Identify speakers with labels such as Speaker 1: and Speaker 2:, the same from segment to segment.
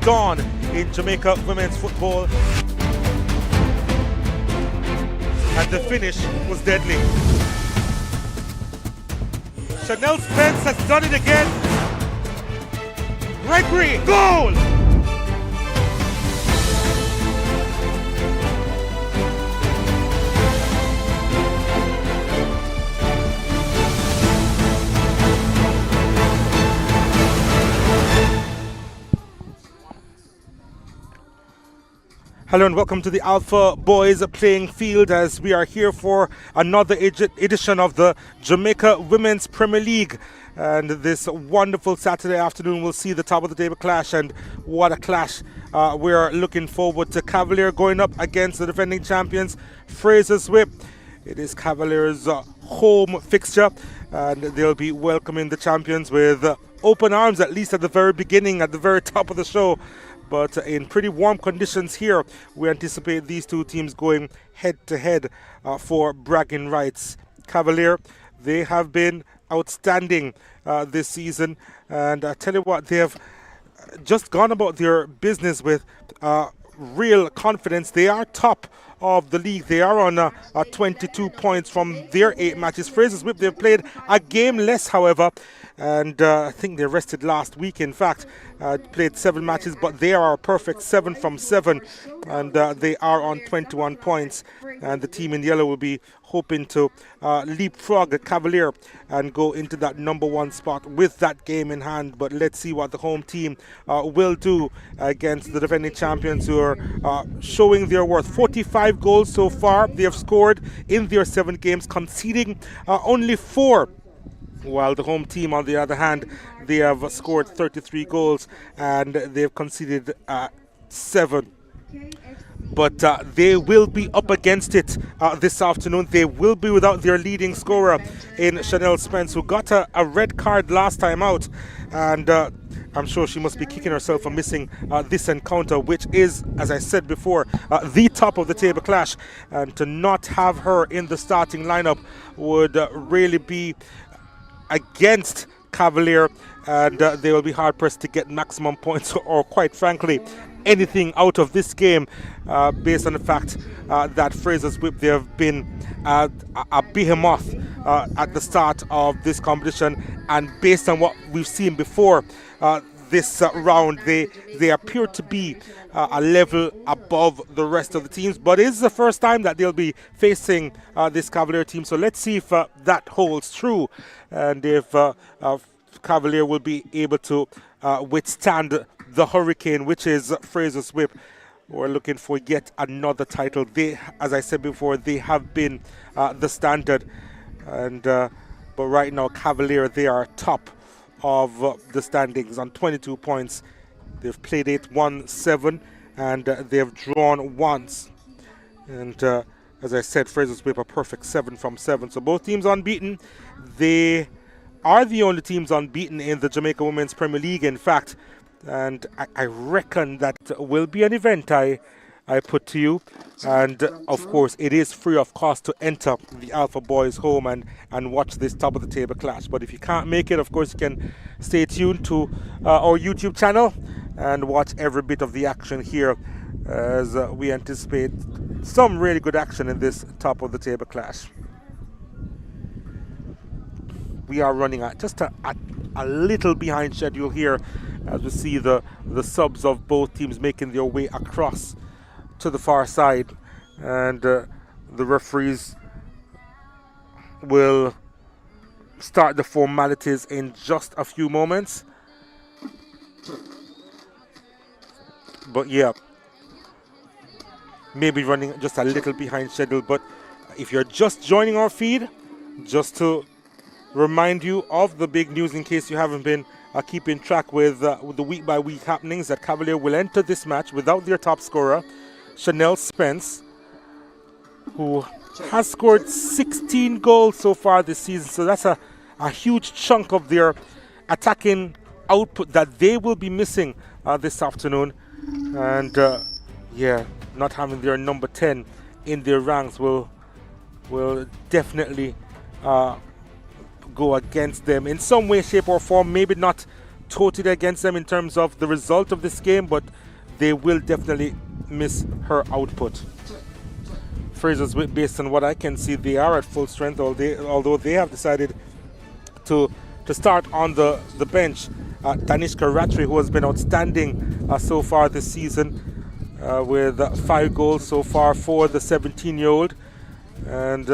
Speaker 1: dawn in Jamaica women's football. And the finish was deadly. Chanel Spence has done it again. Gregory, goal! Hello and welcome to the Alpha Boys playing field as we are here for another edition of the Jamaica Women's Premier League. And this wonderful Saturday afternoon we'll see the top of the table clash, and what a clash. We're looking forward to Cavalier going up against the defending champions Frazsiers. It is Cavalier's home fixture, and they'll be welcoming the champions with open arms, at least at the very beginning, at the very top of the show. But in pretty warm conditions here, we anticipate these two teams going head-to-head for bragging rights. Cavalier, they have been outstanding this season. And I tell you what, they have just gone about their business with real confidence. They are top of the league. They are on 22 points from their 8 matches. Frazsiers, they've played a game less, however. And I think they rested last week, in fact. Played 7 matches, but they are a perfect 7 from 7. And they are on 21 points. And the team in yellow will be hoping to leapfrog Cavalier and go into that number 1 spot with that game in hand. But let's see what the home team will do against the defending champions, who are showing their worth. 45 goals so far they have scored in their 7 games, conceding only 4. While the home team, on the other hand, they have scored 33 goals and they've conceded 7. But they will be up against it this afternoon. They will be without their leading scorer in Chanel Spence, who got a red card last time out. And I'm sure she must be kicking herself for missing this encounter, which is, as I said before, the top of the table clash. And to not have her in the starting lineup would really be against Cavalier, and they will be hard pressed to get maximum points or quite frankly anything out of this game, based on the fact that Frazsiers, they have been a behemoth at the start of this competition, and based on what we've seen before this round, they appear to be a level above the rest of the teams. But it is the first time that they'll be facing this Cavalier team, so let's see if that holds true, and if Cavalier will be able to withstand the hurricane, which is Frazsiers. We're looking for yet another title. They, as I said before, they have been the standard, and but right now Cavalier, they are top of the standings on 22 points. They've played 8, won 7, and they've drawn once. And as I said, Frazsiers a perfect 7 from 7. So both teams unbeaten. They are the only teams unbeaten in the Jamaica Women's Premier League, in fact. And I reckon that will be an event I put to you. And of course, it is free of cost to enter the Alpha Boys home and watch this top of the table clash. But if you can't make it, of course, you can stay tuned to our YouTube channel and watch every bit of the action here, as we anticipate some really good action in this top of the table clash. We are running at just a little behind schedule here, as we see the subs of both teams making their way across to the far side, and the referees will start the formalities in just a few moments. But yeah, maybe running just a little behind schedule. But if you're just joining our feed, just to remind you of the big news in case you haven't been keeping track with the week-by-week happenings, that Cavalier will enter this match without their top scorer, Chanel Spence, who has scored 16 goals so far this season. So that's a huge chunk of their attacking output that they will be missing this afternoon. And yeah, not having their number 10 in their ranks will definitely go against them in some way, shape or form. Maybe not totally against them in terms of the result of this game, but they will definitely miss her output. Frazsiers, based on what I can see, they are at full strength, although they have decided to start on the bench. Tanishka Rattray, who has been outstanding so far this season, with 5 goals so far for the 17-year-old. And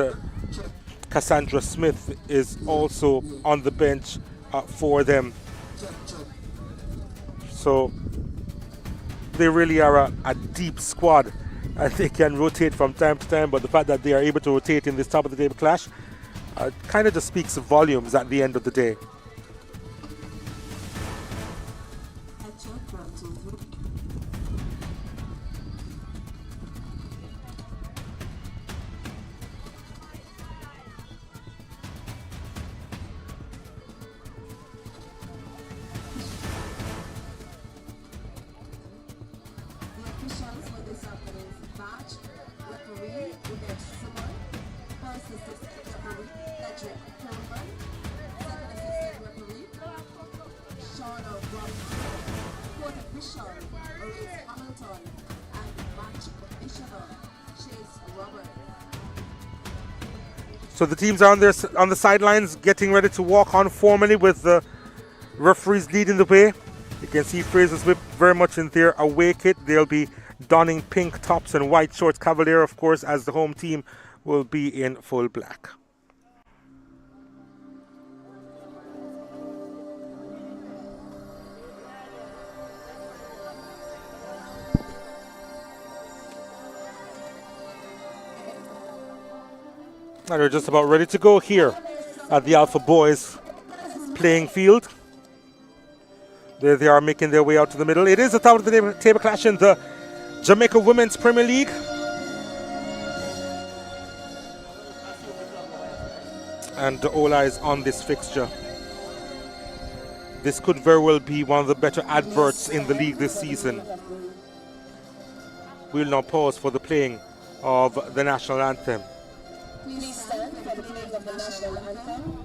Speaker 1: Cassandra Smith is also on the bench for them. So they really are a deep squad, and they can rotate from time to time, but the fact that they are able to rotate in this top of the table clash kind of just speaks volumes at the end of the day. So the teams are on the sidelines getting ready to walk on formally, with the referees leading the way. You can see Frazsiers Whip very much in their away kit. They'll be donning pink tops and white shorts. Cavalier, of course, as the home team, will be in full black. And we're just about ready to go here at the Alpha Boys playing field. There they are, making their way out to the middle. It is the top of the table clash in the Jamaica Women's Premier League. And all eyes on this fixture. This could very well be one of the better adverts in the league this season. We'll now pause for the playing of the national anthem.
Speaker 2: Please stand for the playing of the national anthem.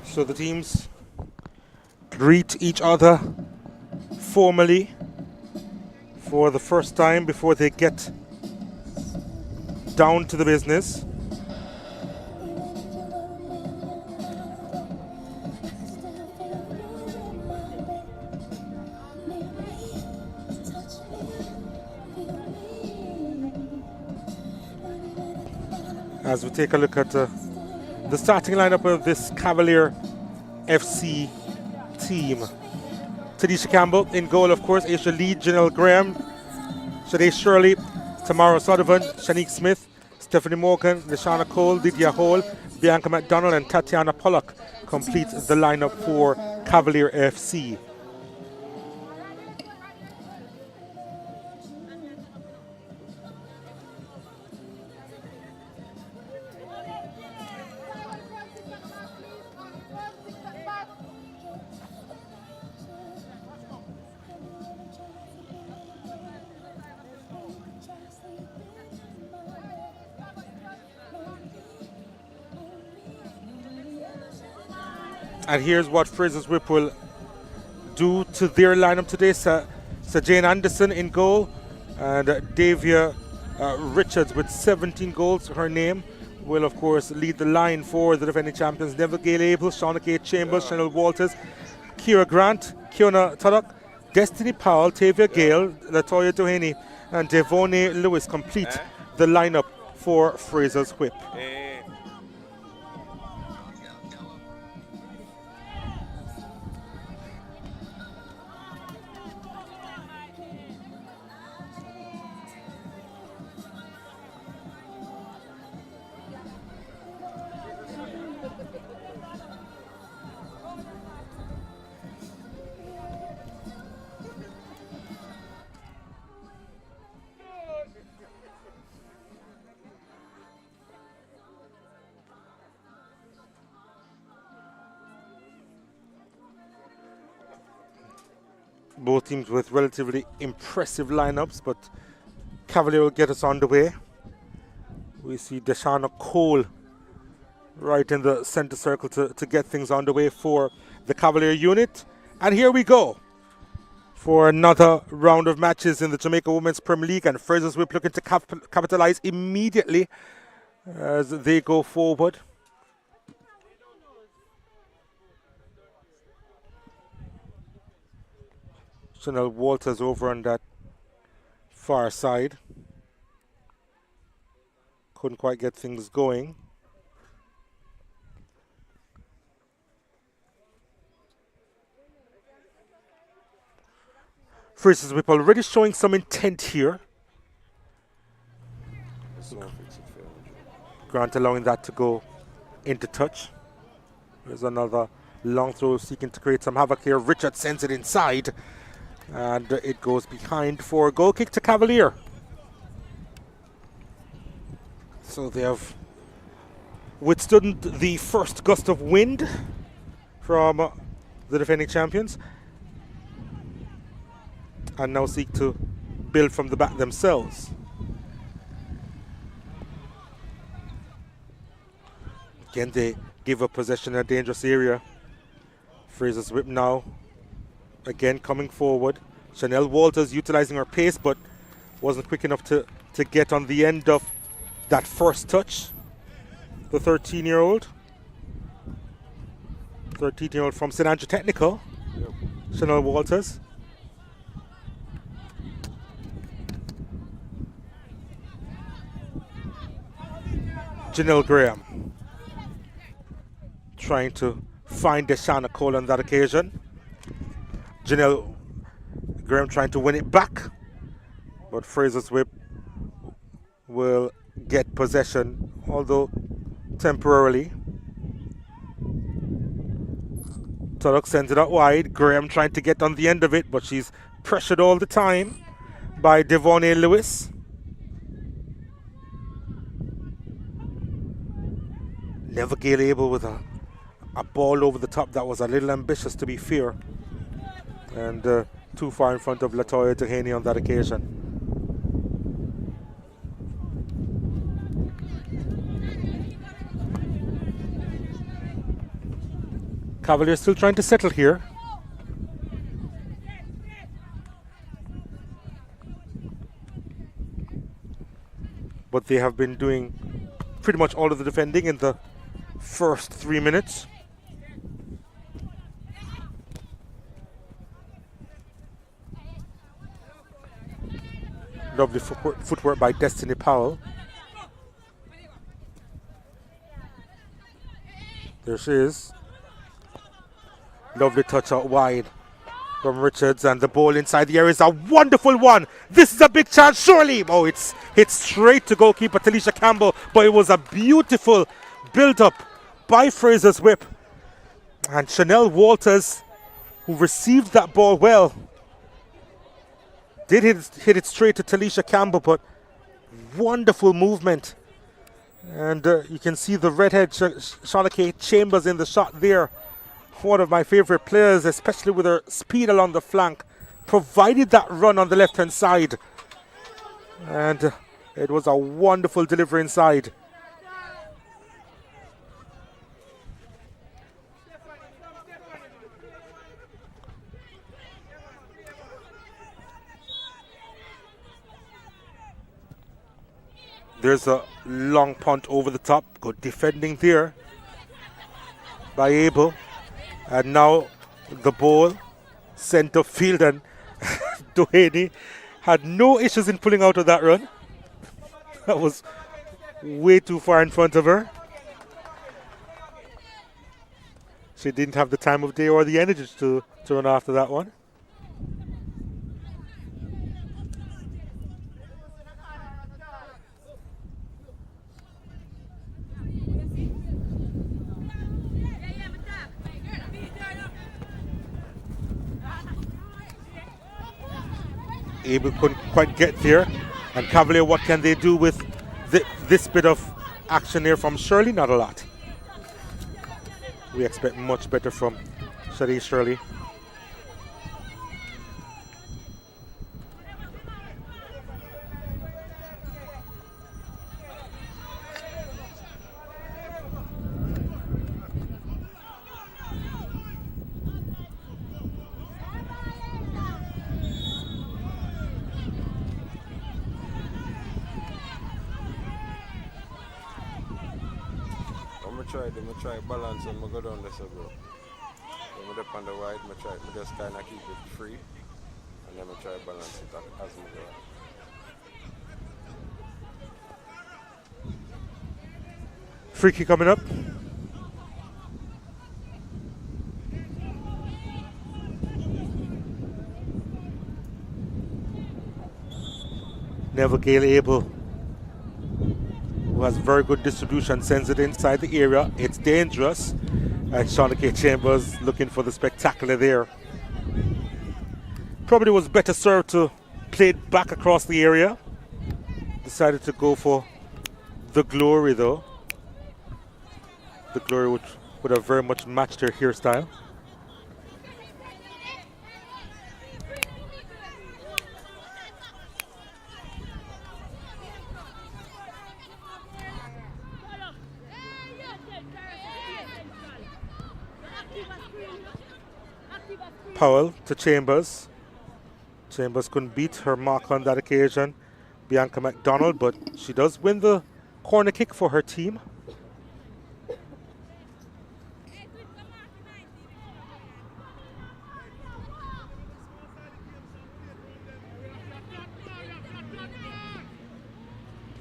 Speaker 1: So the teams greet each other formally for the first time before they get down to the business. As we take a look at the starting lineup of this Cavalier FC team. Tanisha Campbell in goal, of course. Aisha Lee, Janelle Graham, Shade Shirley, Tamara Sullivan, Shanique Smith, Stephanie Morgan, Lashana Cole, Lydia Hall, Bianca McDonald and Tatiana Pollock complete the lineup for Cavalier FC. And here's what Frazier's Whip will do to their lineup today. Jane Anderson in goal, and Davia Richards with 17 goals. Her name will, of course, lead the line for the defending champions. Neville Gale-Abel, Shauna K. Chambers, Chanel Walters, Kira Grant, Kiona Tuddock, Destiny Powell, Tavia Gale, Latoya Doheny, and Devone Lewis complete the lineup for Frazier's Whip. Both teams with relatively impressive lineups, but Cavalier will get us on the way. We see Deshauna Cole right in the center circle to get things on the way for the Cavalier unit. And here we go for another round of matches in the Jamaica Women's Premier League, and Frazier's Whip looking to capitalize immediately as they go forward. Chanel Walters over on that far side. Couldn't quite get things going. Frazier's Whip already showing some intent here. Grant allowing that to go into touch. There's another long throw seeking to create some havoc here. Richard sends it inside, and it goes behind for a goal kick to Cavalier. So they have withstood the first gust of wind from the defending champions, and now seek to build from the back themselves. Again, they give up possession in a dangerous area. Frazier's Whip now again coming forward. Chanel Walters utilizing her pace, but wasn't quick enough to get on the end of that first touch. The 13-year-old from St. Andrew Technical, Chanel Walters. Janelle Graham trying to find Deshauna Cole on that occasion. Janelle Graham trying to win it back, but Frazier's Whip will get possession, although temporarily. Tuddock sends it out wide. Graham trying to get on the end of it, but she's pressured all the time by Devonne Lewis. Never Gale-Abel with a ball over the top that was a little ambitious, to be fair, and too far in front of Latoya Doheny on that occasion. Cavalier still trying to settle here. But they have been doing pretty much all of the defending in the first 3 minutes. Lovely footwork by Destiny Powell. There she is. Lovely touch out wide from Richards, and the ball inside the area is a wonderful one. This is a big chance, surely. Oh, it's hit straight to goalkeeper Talisha Campbell, but it was a beautiful build-up by Frazier's Whip. And Chanel Walters, who received that ball well, did hit it straight to Talisha Campbell, but wonderful movement. And you can see the redhead Shauna K. Chambers in the shot there. One of my favorite players, especially with her speed along the flank, provided that run on the left-hand side. And it was a wonderful delivery inside. There's a long punt over the top. Good defending there by Abel. And now the ball sent upfield, and Doheny had no issues in pulling out of that run. That was way too far in front of her. She didn't have the time of day or the energy to run after that one. Abel couldn't quite get there. And Cavalier, what can they do with this bit of action here from Shirley? Not a lot. We expect much better from Shadi Shirley.
Speaker 3: I try balance and I go down this bro. When I on the wide, I just kind of keep it free and then I try balance it as I go.
Speaker 1: Free kick coming up. Neville Gale Abel, who has very good distribution, sends it inside the area. It's dangerous. And Shauna K. Chambers looking for the spectacular there. Probably was better served to play it back across the area. Decided to go for the Glory though. The Glory would have very much matched her hairstyle. Powell to Chambers. Chambers couldn't beat her mark on that occasion, Bianca McDonald, but she does win the corner kick for her team.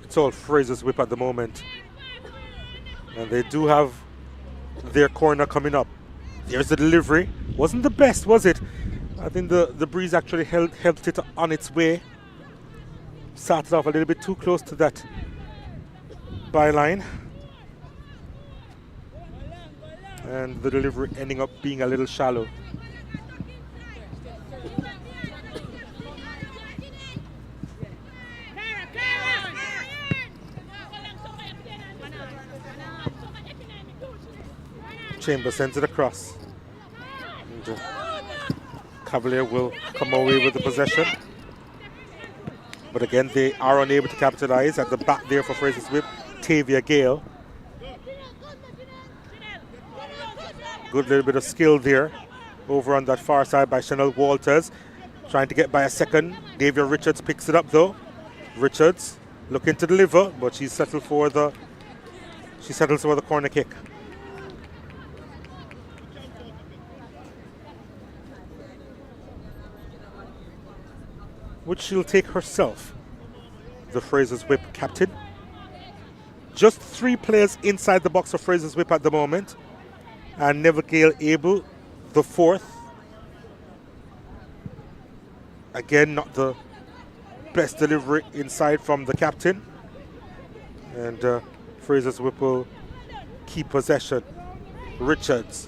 Speaker 1: It's all Frazier's whip at the moment. And they do have their corner coming up. There's the delivery. Wasn't the best, was it? I think the breeze actually helped it on its way. Started off a little bit too close to that byline. And the delivery ending up being a little shallow. Chambers sends it across. And, Cavalier will come away with the possession. But again, they are unable to capitalize. At the back there for Frazier's whip, Tavia Gale. Good little bit of skill there. Over on that far side by Chanel Walters. Trying to get by a second. Davia Richards picks it up though. Richards looking to deliver, but she settles for the corner kick. Which she'll take herself, the Frazier's Whip captain. Just 3 players inside the box of Frazier's Whip at the moment. And Neville Gale Abel, the 4th. Again, not the best delivery inside from the captain. And Frazier's Whip will keep possession. Richards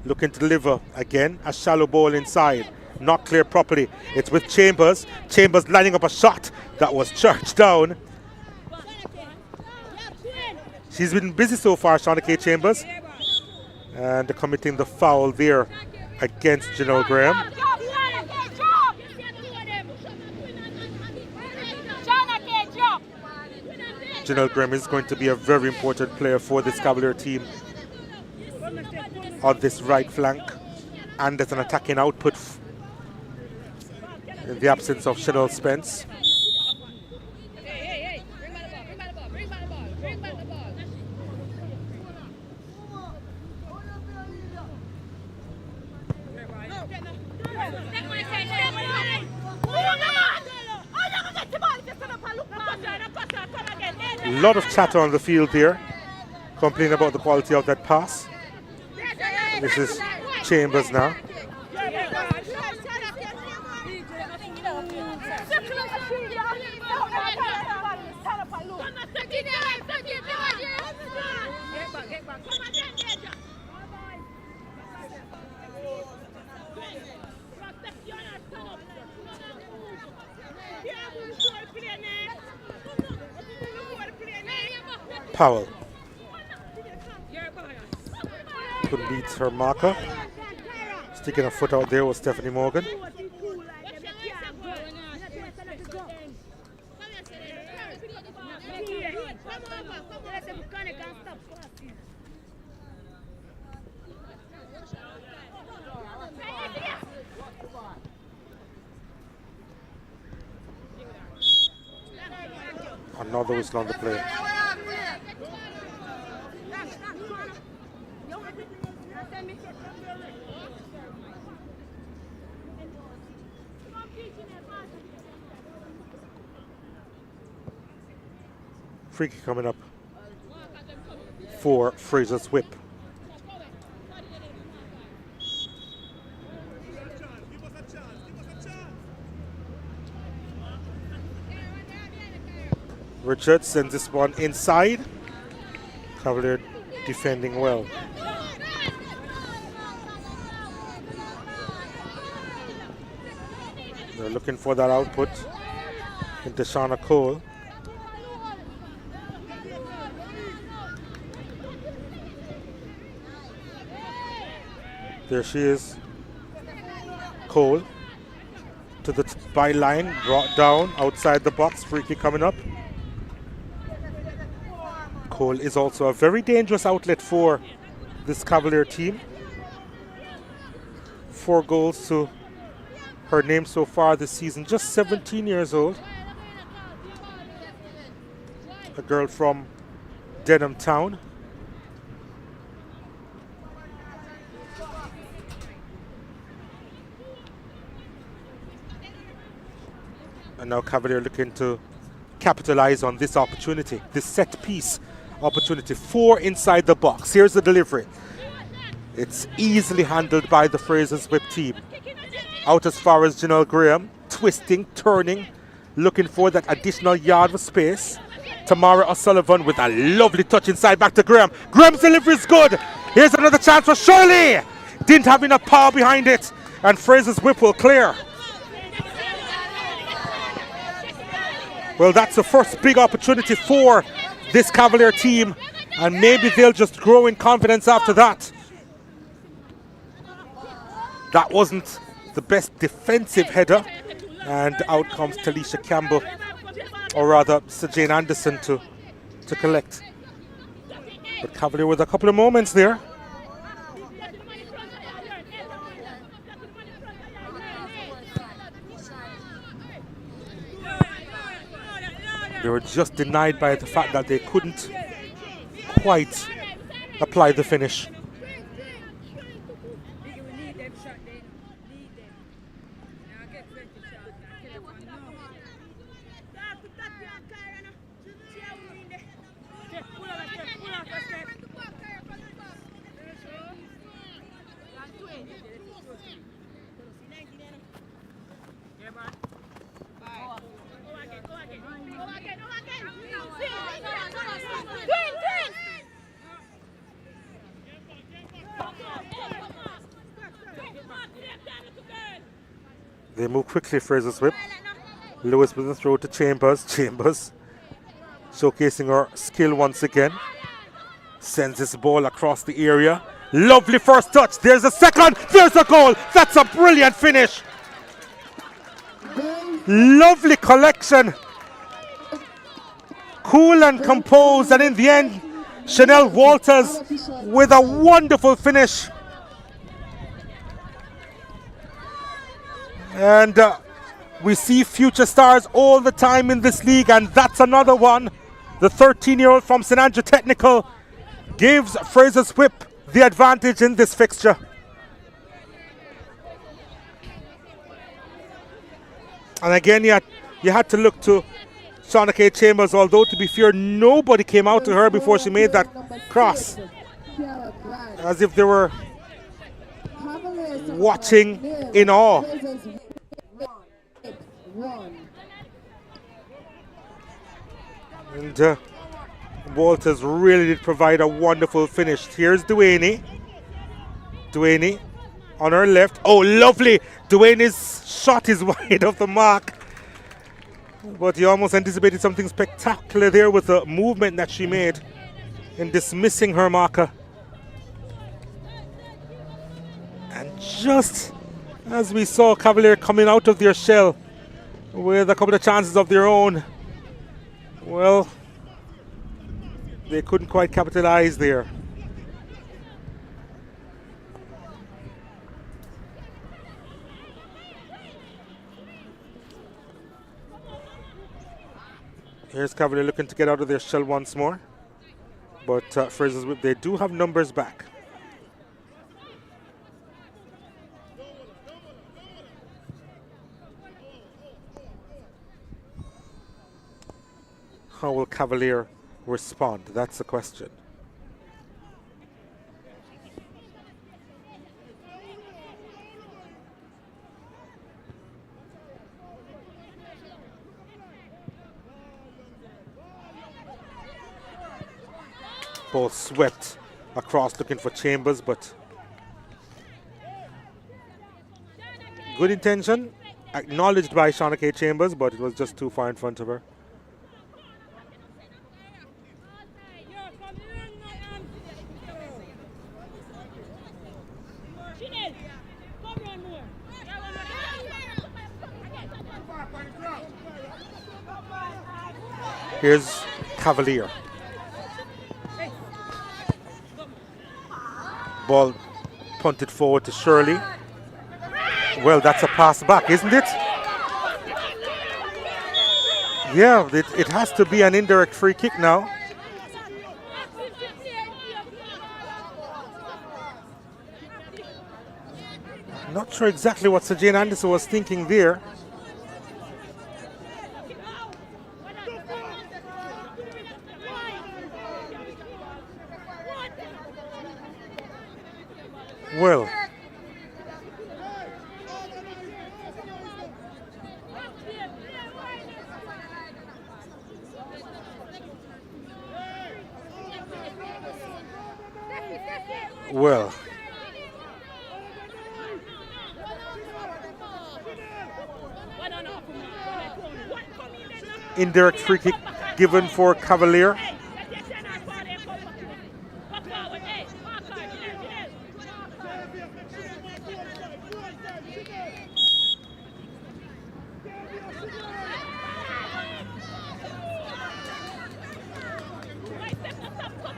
Speaker 1: looking to deliver. Again, a shallow ball inside. Not clear properly. It's with Chambers. Chambers lining up a shot that was churched down. She's been busy so far, Shauna K. Chambers. And committing the foul there against Janelle Graham. Janelle Graham is going to be a very important player for this Cavalier team on this right flank. And as an attacking output in the absence of Chanel Spence. A lot of chatter on the field there, complaining about the quality of that pass. This is Chambers now. Powell couldn't beat her marker. Sticking a foot out there was Stephanie Morgan. Another whistle on the play. Free kick coming up for Frazier's Whip. Richard sends this one inside. Cavalier defending well. They're looking for that output into Shauna Cole. There she is. Cole to the byline, brought down outside the box. Free kick coming up. Cole is also a very dangerous outlet for this Cavalier team. 4 goals to her name so far this season. Just 17 years old. A girl from Denham Town. And now Cavalier looking to capitalize on this opportunity, this set piece opportunity. 4 inside the box. Here's the delivery. It's easily handled by the Frazier's Whip team. Out as far as Janelle Graham, twisting, turning, looking for that additional yard of space. Tamara O'Sullivan with a lovely touch inside, back to Graham. Graham's delivery is good. Here's another chance for Shirley. Didn't have enough power behind it, and Frazier's Whip will clear. Well, that's the first big opportunity for this Cavalier team, and maybe they'll just grow in confidence after that. That wasn't the best defensive header, and out comes Talisha Campbell, or rather Sir Jane Anderson to collect. But Cavalier with a couple of moments there. They were just denied by the fact that they couldn't quite apply the finish. They move quickly, Frazier's Whip. Lewis with the throw to Chambers. Chambers showcasing her skill once again. Sends this ball across the area. Lovely first touch. There's a second. There's a goal. That's a brilliant finish. Lovely collection. Cool and composed. And in the end, Chanel Walters with a wonderful finish. And we see future stars all the time in this league, and that's another one. The 13-year-old from St. Andrew Technical gives Frazier's Whip the advantage in this fixture. And again, you had to look to Shauna K. Chambers, although to be fair, nobody came out to her before she made that cross. As if they were watching in awe. And Walters really did provide a wonderful finish. Here's Duaney. Duaney on her left. Oh, lovely. Duaney's shot is wide of the mark. But you almost anticipated something spectacular there with the movement that she made in dismissing her marker. And just as we saw Cavalier coming out of their shell with a couple of chances of their own, well, they couldn't quite capitalize there. Here's Cavalier looking to get out of their shell once more. But Frazsiers Whip, they do have numbers back. How will Cavalier respond? That's the question. Ball swept across looking for Chambers, but good intention, acknowledged by Shauna K. Chambers, but it was just too far in front of her. Here's Cavalier. Ball punted forward to Shirley. Well, that's a pass back, isn't it? Yeah, it has to be an indirect free kick now. Not sure exactly what Sir Jane Anderson was thinking there. Well, indirect free kick given for Cavalier.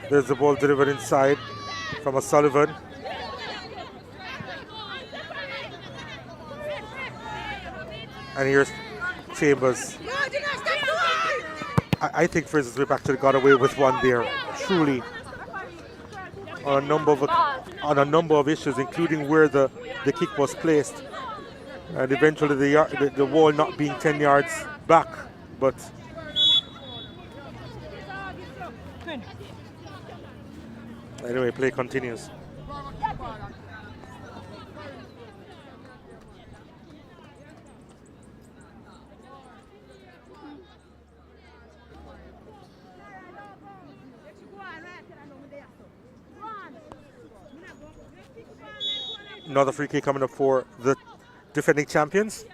Speaker 1: There's the ball delivered inside from O'Sullivan. And here's Chambers. I think Frazsiers Whip actually got away with one there, truly, on a number of issues, including where the kick was placed, and eventually the wall not being 10 yards back, but anyway, play continues. Another free kick coming up for the defending champions.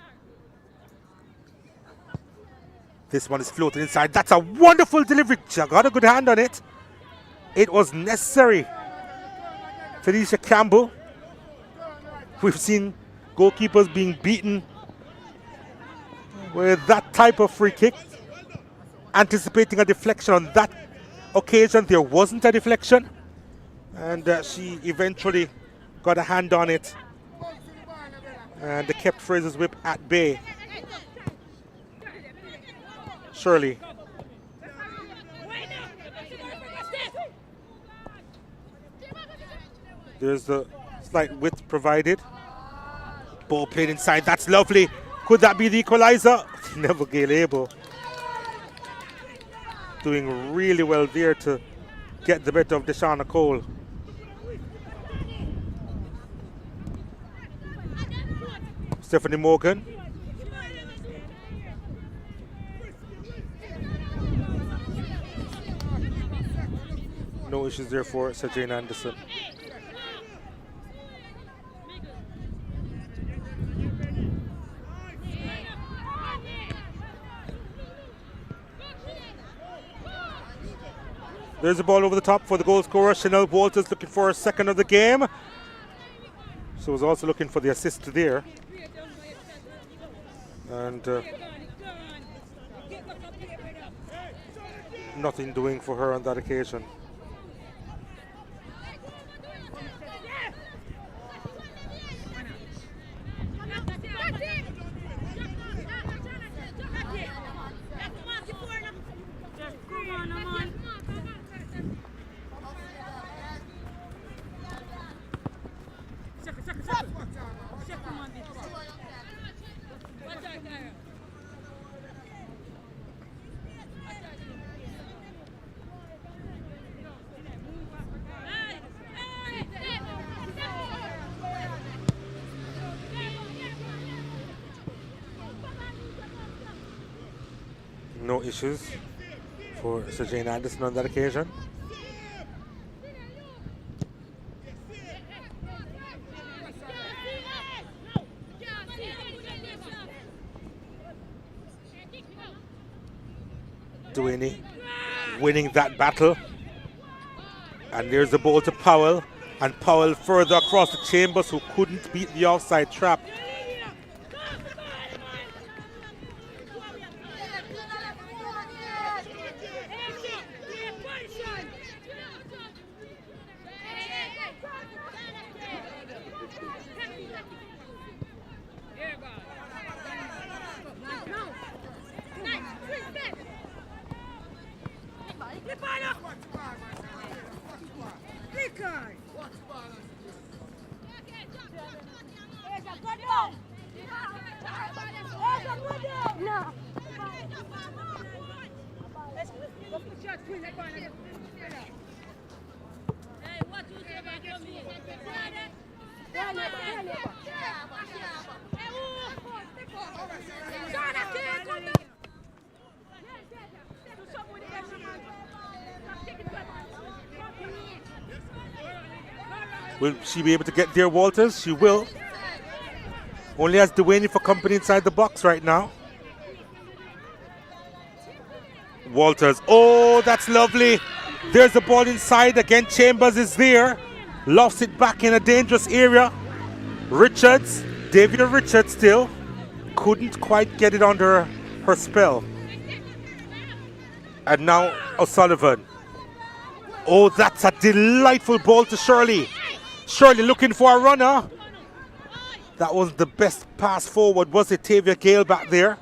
Speaker 1: This one is floated inside. That's a wonderful delivery. She got a good hand on it. It was necessary. Felicia Campbell. We've seen goalkeepers being beaten with that type of free kick. Anticipating a deflection on that occasion, there wasn't a deflection. And she eventually got a hand on it. And they kept Frazsiers Whip at bay. Shirley. There's the slight width provided. Ball played inside. That's lovely. Could that be the equalizer? Never able. doing really well there to get the better of Deshauna Cole. Stephanie Morgan. No issues there for Sir Jane Anderson. There's the ball over the top for the goal scorer. Chanel Walters looking for a second of the game. So was also looking for the assist there. And nothing doing for her on that occasion. No issues for Sir Jane Anderson on that occasion. Duane winning that battle. And there's the ball to Powell. And Powell further across the Chambers, who couldn't beat the offside trap. Will she be able to get there, Walters? She will. Only has Duane for company inside the box right now. Walters. Oh, that's lovely. There's the ball inside. Again, Chambers is there. Lost it back in a dangerous area. Richards, Davia Richards still. Couldn't quite get it under her spell. And now O'Sullivan. Oh, that's a delightful ball to Shirley. Shirley looking for a runner. That was the best pass forward, was it? Tavia Gale back there.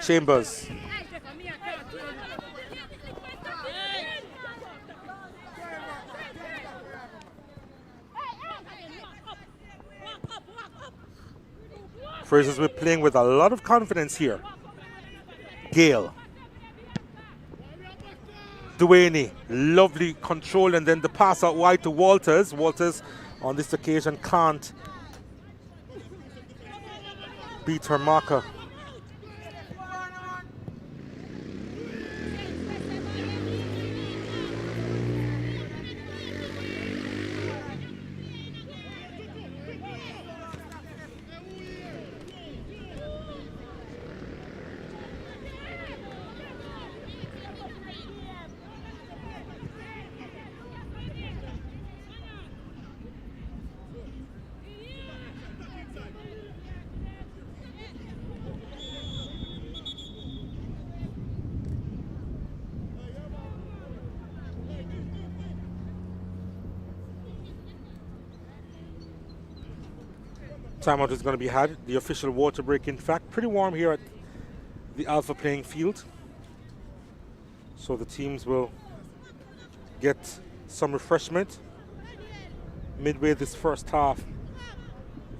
Speaker 1: Chambers. Frazsiers were playing with a lot of confidence here. Gale. Duane, lovely control, and then the pass out wide to Walters. Walters on this occasion can't beat her marker. Timeout is going to be had. The official water break, in fact. Pretty warm here at the Alpha playing field. So the teams will get some refreshment midway this first half.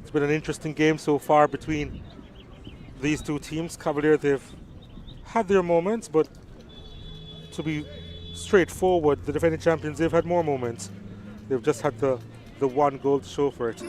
Speaker 1: It's been an interesting game so far between these two teams. Cavalier, they've had their moments, but to be straightforward, the defending champions, they've had more moments. They've just had the one goal to show for it.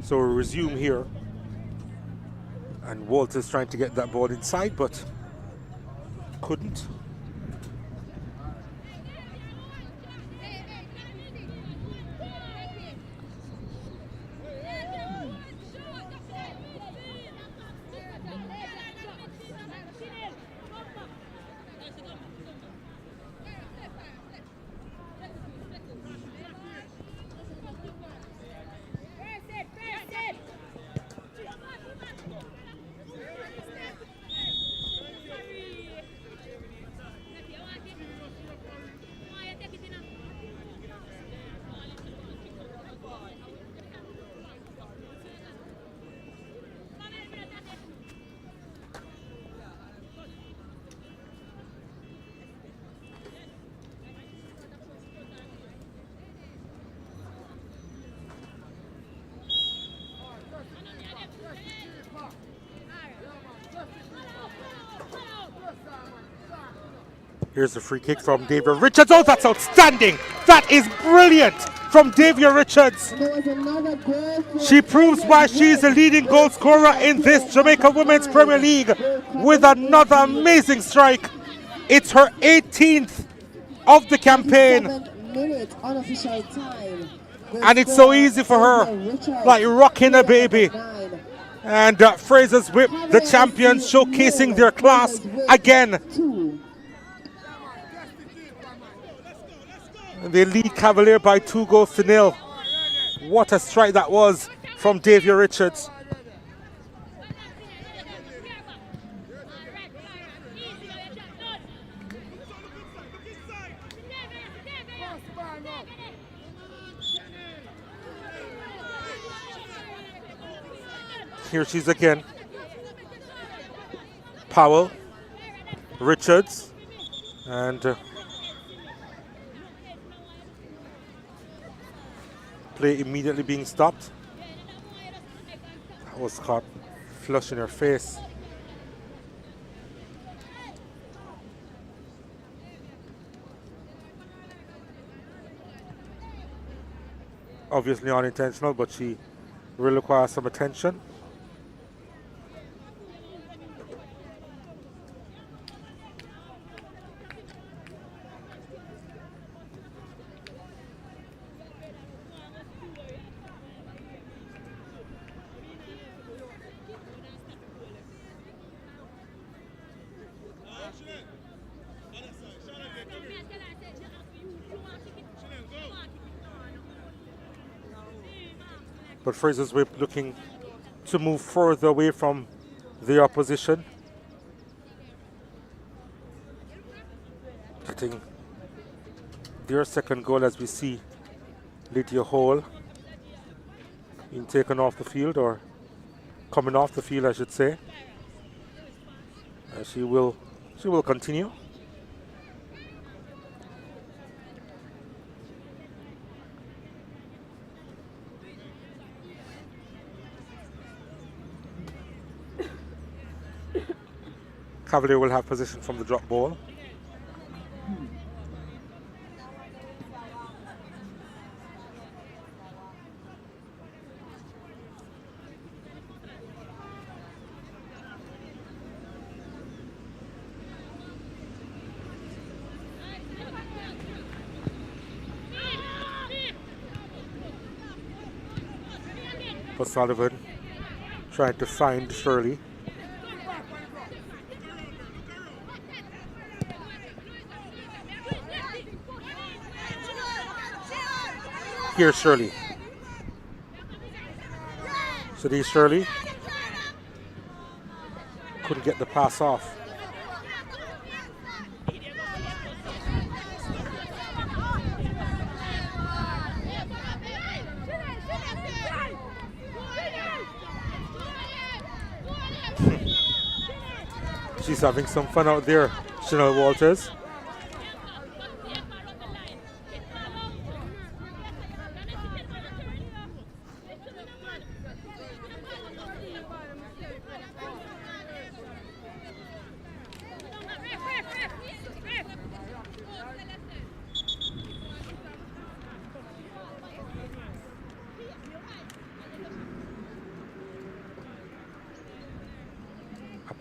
Speaker 1: So we resume here. And Walter's trying to get that ball inside, but couldn't. Here's the free kick from Davia Richards. Oh, that's outstanding. That is brilliant from Davia Richards. She proves why she's the leading goal scorer in this Jamaica Women's Premier League with another amazing strike. It's her 18th of the campaign. And it's so easy for her, like rocking a baby. And Frazsiers Whip, the champions, showcasing their class again. And they lead Cavalier by 2-0. What a strike that was from Davia Richards. Here she's again. Powell, Richards, and play immediately being stopped. That was caught flush in her face. Obviously unintentional, but she will require some attention. But Frazier's Whip looking to move further away from the opposition. Getting their second goal as we see Lydia Hall being taken off the field, or coming off the field I should say. She will continue. Cavalier will have position from the drop ball. For Sullivan, trying to find Shirley. Here's Shirley. So these Shirley couldn't get the pass off. She's having some fun out there, Chanel Walters.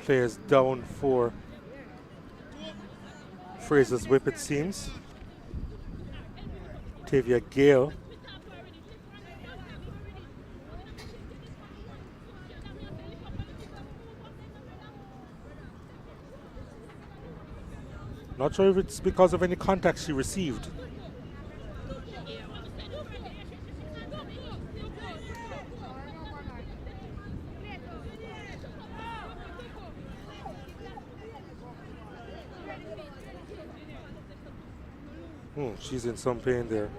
Speaker 1: Players down for Frazier's Whip, it seems. Tavia Gale. Not sure if it's because of any contact she received. She's in some pain there.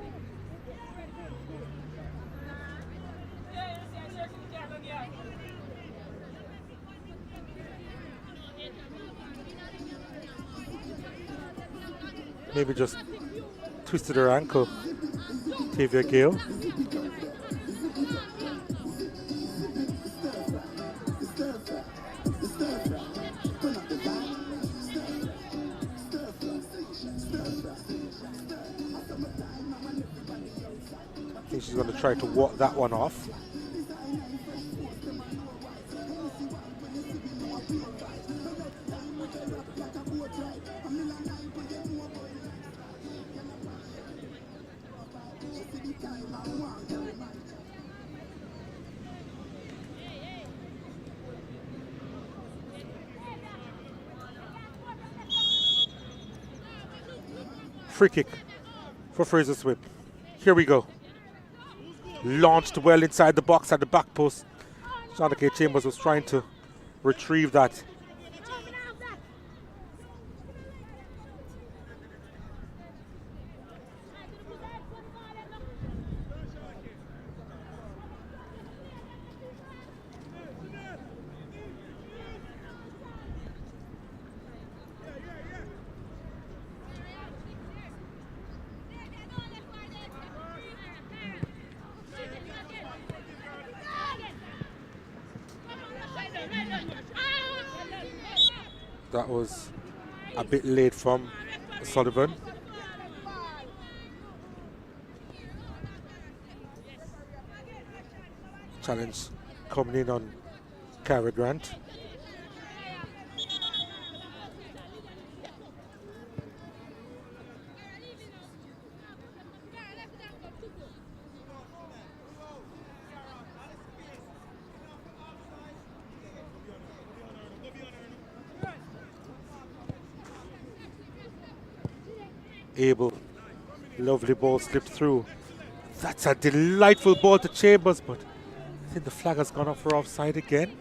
Speaker 1: Maybe just twisted her ankle, Tavia Gale. I think she's going to try to walk that one off. Free kick for Frazier's Whip. Here we go. Launched well inside the box at the back post. Shonda Chambers was trying to retrieve that. That was a bit late from Sullivan. Challenge coming in on Cara Grant. Abel, lovely ball slipped through. That's a delightful ball to Chambers, but I think the flag has gone up for offside again.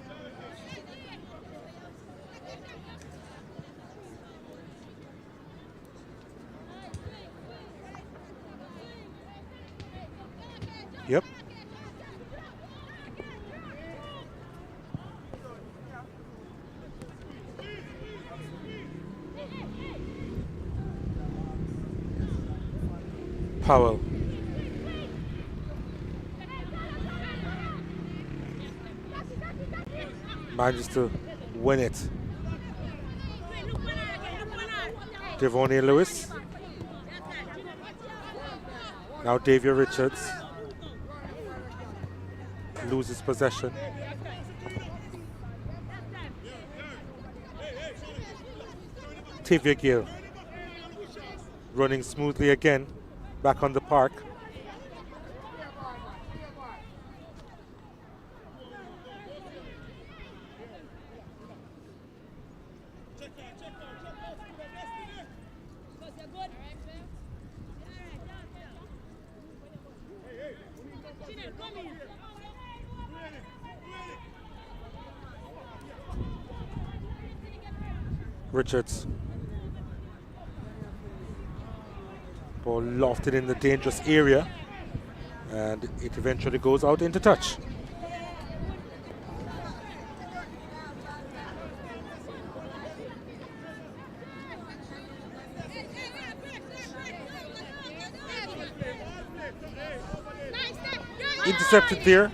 Speaker 1: Yep. Powell. Manages to win it. Devontae Lewis. Now Davia Richards loses possession. Tavia Gill running smoothly again back on the park. Richards. Ball lofted in the dangerous area, and it eventually goes out into touch. Intercepted there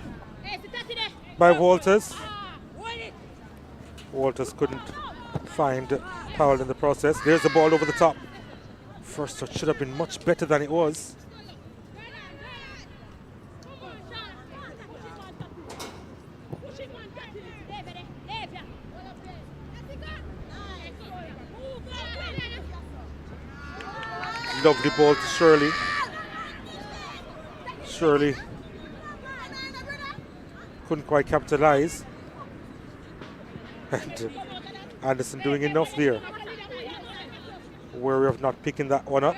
Speaker 1: by Walters. Walters couldn't find Powell in the process. There's the ball over the top. First touch should have been much better than it was. Lovely ball to Shirley. Shirley couldn't quite capitalize. And Anderson doing enough there. Wary of not picking that one up.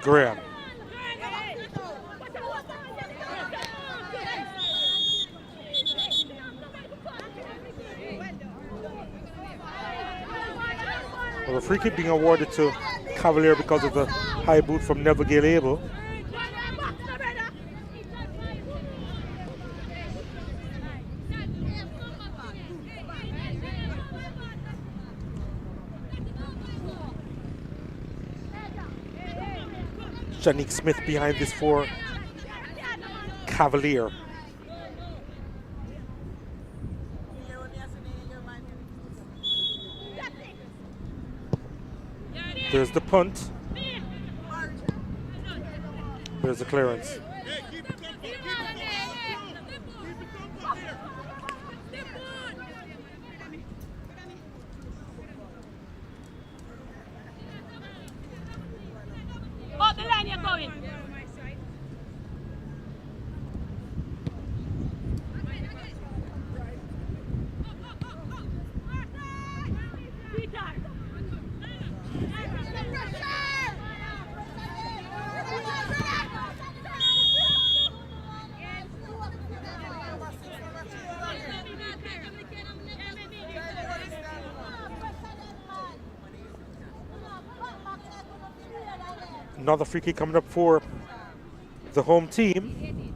Speaker 1: Graham. Well, a free kick being awarded to Cavalier because of the high boot from Neville Gale-Abel. Shanique Smith behind this for Cavalier. There's the punt. There's the clearance.
Speaker 4: Up the line you're going.
Speaker 1: Another free kick coming up for the home team.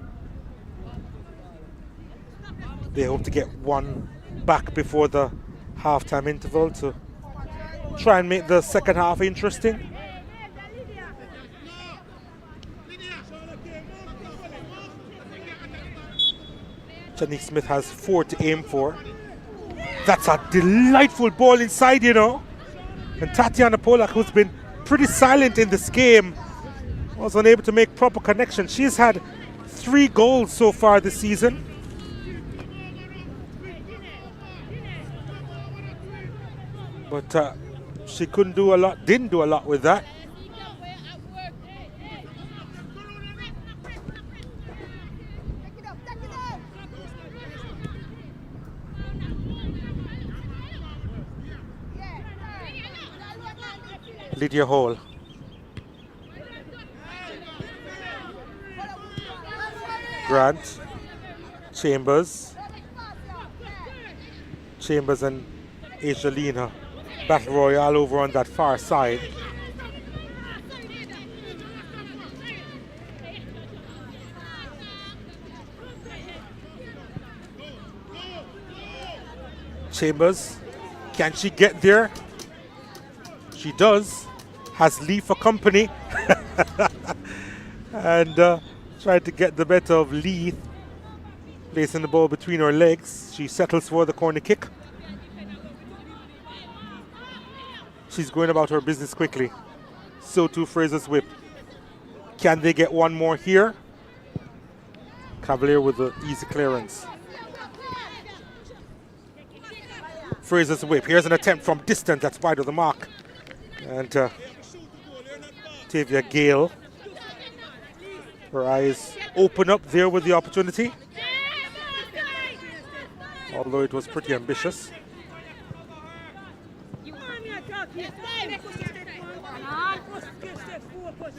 Speaker 1: They hope to get one back before the halftime interval to try and make the second half interesting. Shanique Smith has 4 to aim for. That's a delightful ball inside, you know. And Tatiana Polak, who's been pretty silent in this game, was unable to make proper connection. She's had 3 goals so far this season. But she couldn't do a lot, didn't do a lot with that. Lydia Hall. Grant. Chambers. Chambers and Angelina. Battle Royale over on that far side. Chambers. Can she get there? She does. Has Lee for company. And tried to get the better of Lee. Placing the ball between her legs. She settles for the corner kick. She's going about her business quickly. So too Frazier's whip. Can they get one more here? Cavalier with the easy clearance. Frazier's whip. Here's an attempt from distance that's wide of the mark. And Tavia Gale. Her eyes open up there with the opportunity. Although it was pretty ambitious.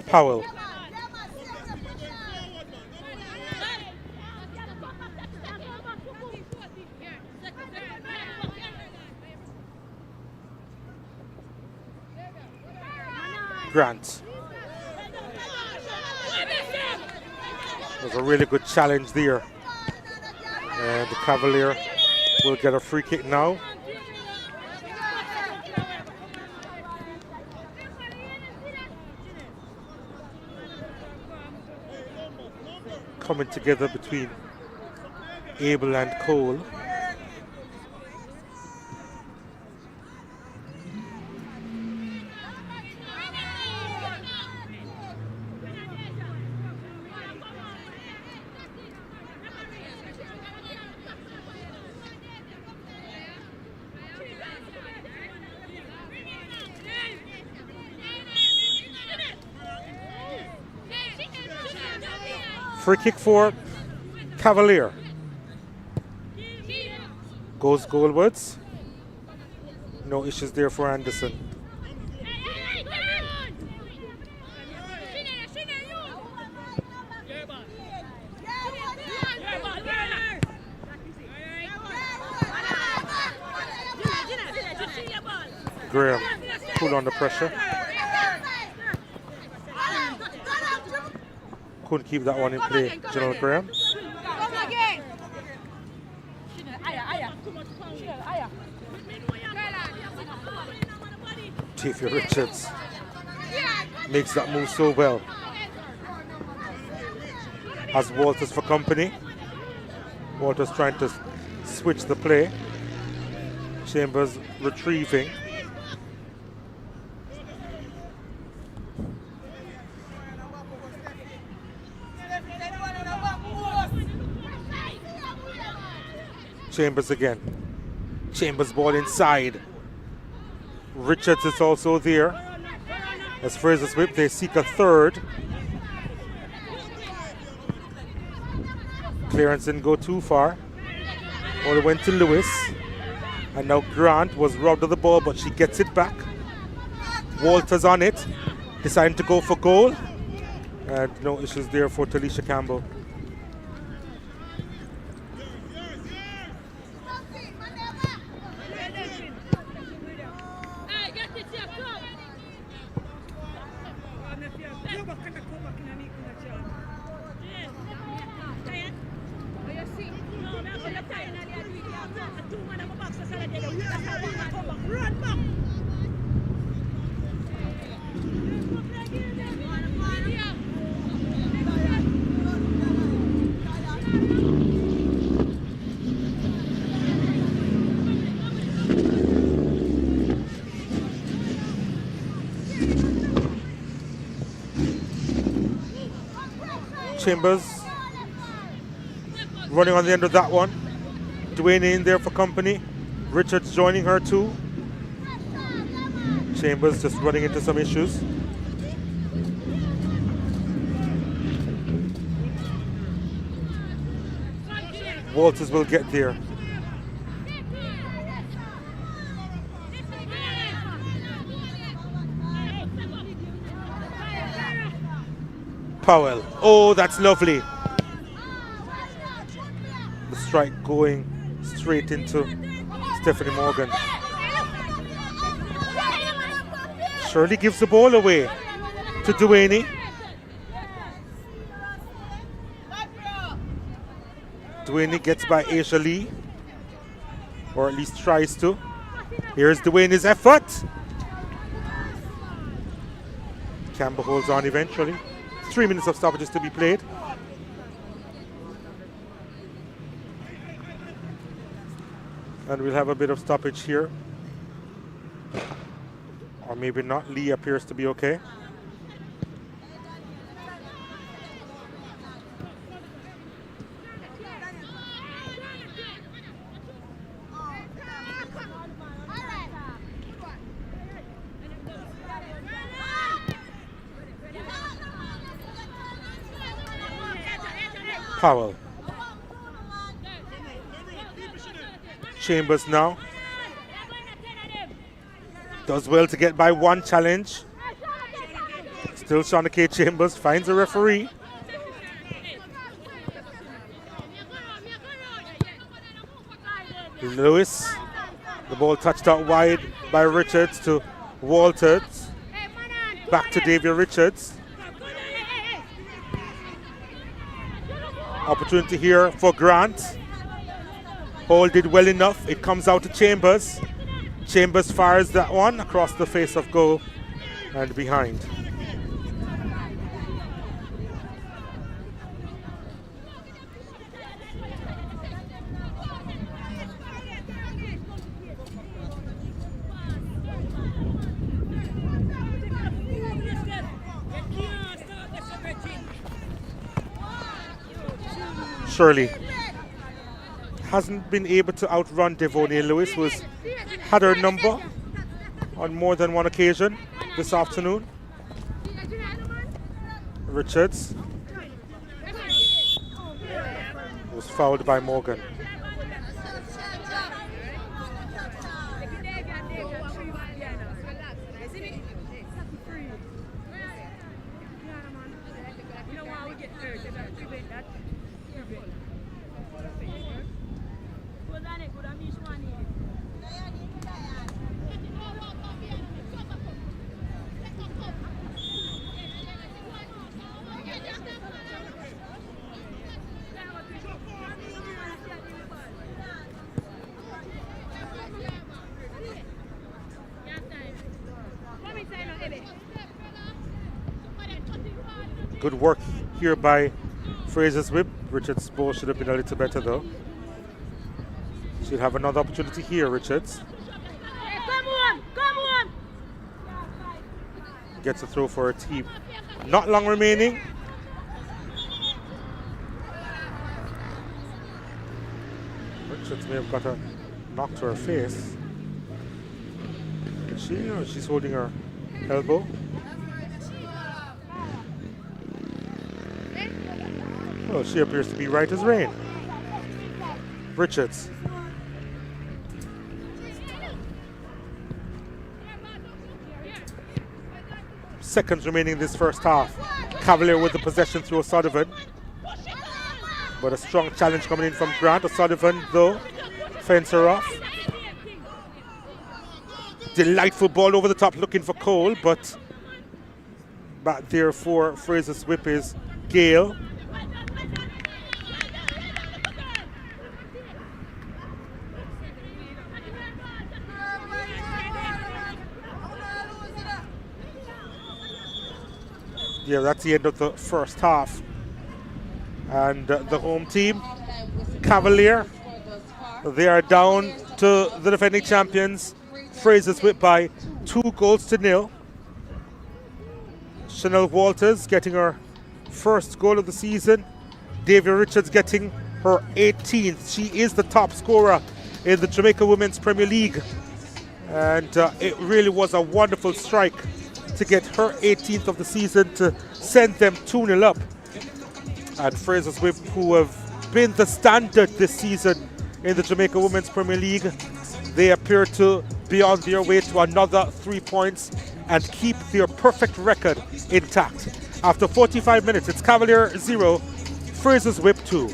Speaker 1: Powell. Grant. It was a really good challenge there. And the Cavalier will get a free kick now. Coming together between Abel and Cole. Free kick for Cavalier. Goes goalwards. No issues there for Anderson. Graham pull under pressure. Couldn't keep that one in play, General Graham. Tavia Richards makes that move so well. Has Walters for company. Walters trying to switch the play. Chambers retrieving. Chambers again. Chambers ball inside. Richards is also there. As Frazier's whip, they seek a third. Clearance didn't go too far. Ball went to Lewis. And now Grant was robbed of the ball, but she gets it back. Walters on it. Deciding to go for goal. And no issues there for Talisha Campbell. Chambers running on the end of that one. Dwayne in there for company. Richards joining her too. Chambers just running into some issues. Walters will get there. Powell. Oh, that's lovely. The strike going straight into Stephanie Morgan. Shirley gives the ball away to Duaney. Duaney gets by Aisha Lee, or at least tries to. Here's Duaney's effort. Campbell holds on eventually. 3 minutes of stoppages to be played. And we'll have a bit of stoppage here. Or maybe not. Lee appears to be okay. Powell. Chambers now. Does well to get by one challenge. Still Shauna K. Chambers finds a referee. Lewis. The ball touched out wide by Richards to Walters. Back to Davia Richards. Opportunity here for Grant. Hall did well enough. It comes out to Chambers. Chambers fires that one across the face of goal and behind. Shirley hasn't been able to outrun Devonia Lewis, who's had her number on more than one occasion this afternoon. Richards was fouled by Morgan. Good work here by Frazier's whip. Richards' ball should have been a little better though. She'll have another opportunity here, Richards.
Speaker 4: Hey, come on, come on.
Speaker 1: Gets a throw for her team. Not long remaining. Richards may have got a knock to her face. Is she? Or she's holding her elbow. Oh, she appears to be right as rain. Richards. Seconds remaining in this first half. Cavalier with the possession through O'Sullivan. But a strong challenge coming in from Grant. O'Sullivan, though, fends her off. Delightful ball over the top looking for Cole, but back there for Fraser's whip is Gale. Yeah, that's the end of the first half. And the home team, Cavalier, they are down to the defending champions, Fraser's whip by 2-0. Chanel Walters getting her first goal of the season. Davia Richards getting her 18th. She is the top scorer in the Jamaica Women's Premier League. And it really was a wonderful strike to get her 18th of the season to send them 2-0 up. And Frazsiers, who have been the standard this season in the Jamaica Women's Premier League, they appear to be on their way to another 3 points and keep their perfect record intact. After 45 minutes, it's Cavalier 0, Frazsiers Whip 2.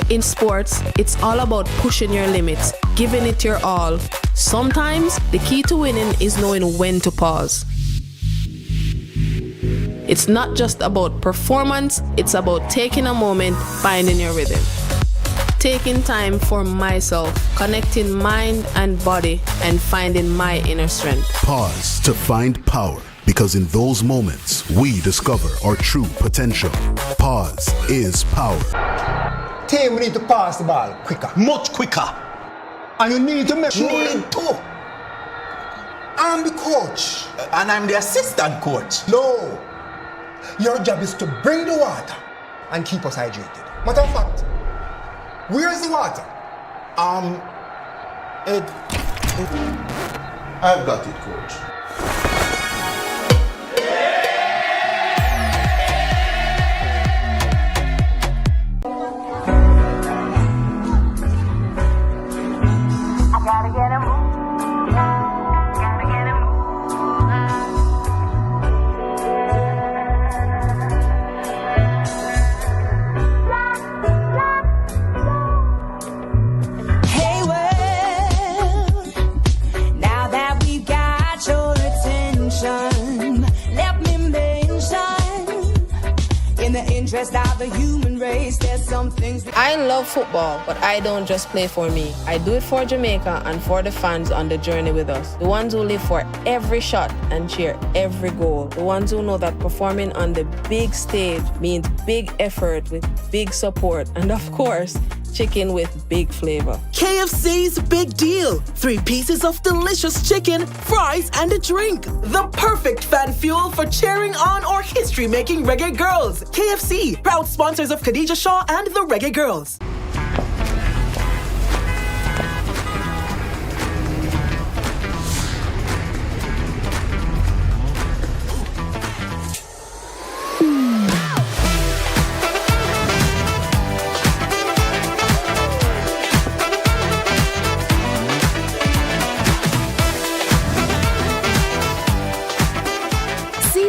Speaker 5: In sports, it's all about pushing your limits, giving it your all. Sometimes, the key to winning is knowing when to pause. It's not just about performance, it's about taking a moment, finding your rhythm. Taking time for myself, connecting mind and body, and finding my inner strength.
Speaker 6: Pause to find power, because in those moments, we discover our true potential. Pause is power.
Speaker 7: Team, we need to pass the ball quicker.
Speaker 8: Much quicker.
Speaker 7: And you need to make sure.
Speaker 8: Need to.
Speaker 7: I'm the coach.
Speaker 8: And I'm the assistant coach.
Speaker 7: No. Your job is to bring the water and keep us hydrated. Matter of fact, where's the water?
Speaker 8: I've got it, coach.
Speaker 5: Of the human race, there's some things I love football, but I don't just play for me. I do it for Jamaica and for the fans on the journey with us. The ones who live for every shot and cheer every goal. The ones who know that performing on the big stage means big effort with big support. And of course, chicken with big flavor.
Speaker 9: KFC's big deal. 3 pieces of delicious chicken, fries, and a drink. The perfect fan fuel for cheering on or history-making reggae girls. KFC, proud sponsors of Khadija Shaw and the Reggae Girls.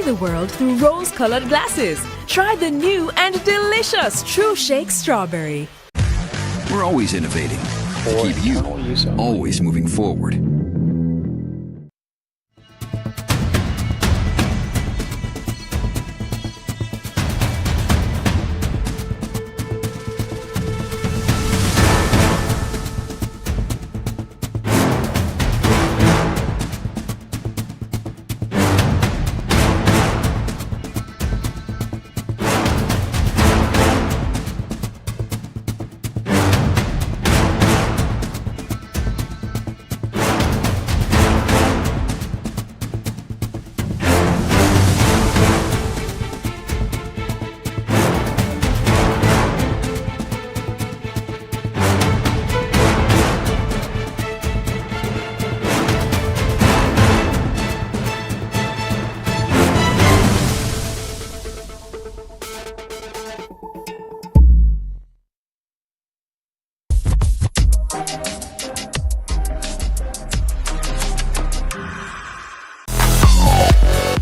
Speaker 10: The world through rose-colored glasses. Try the new and delicious True Shake Strawberry.
Speaker 11: We're always innovating to keep you always moving forward.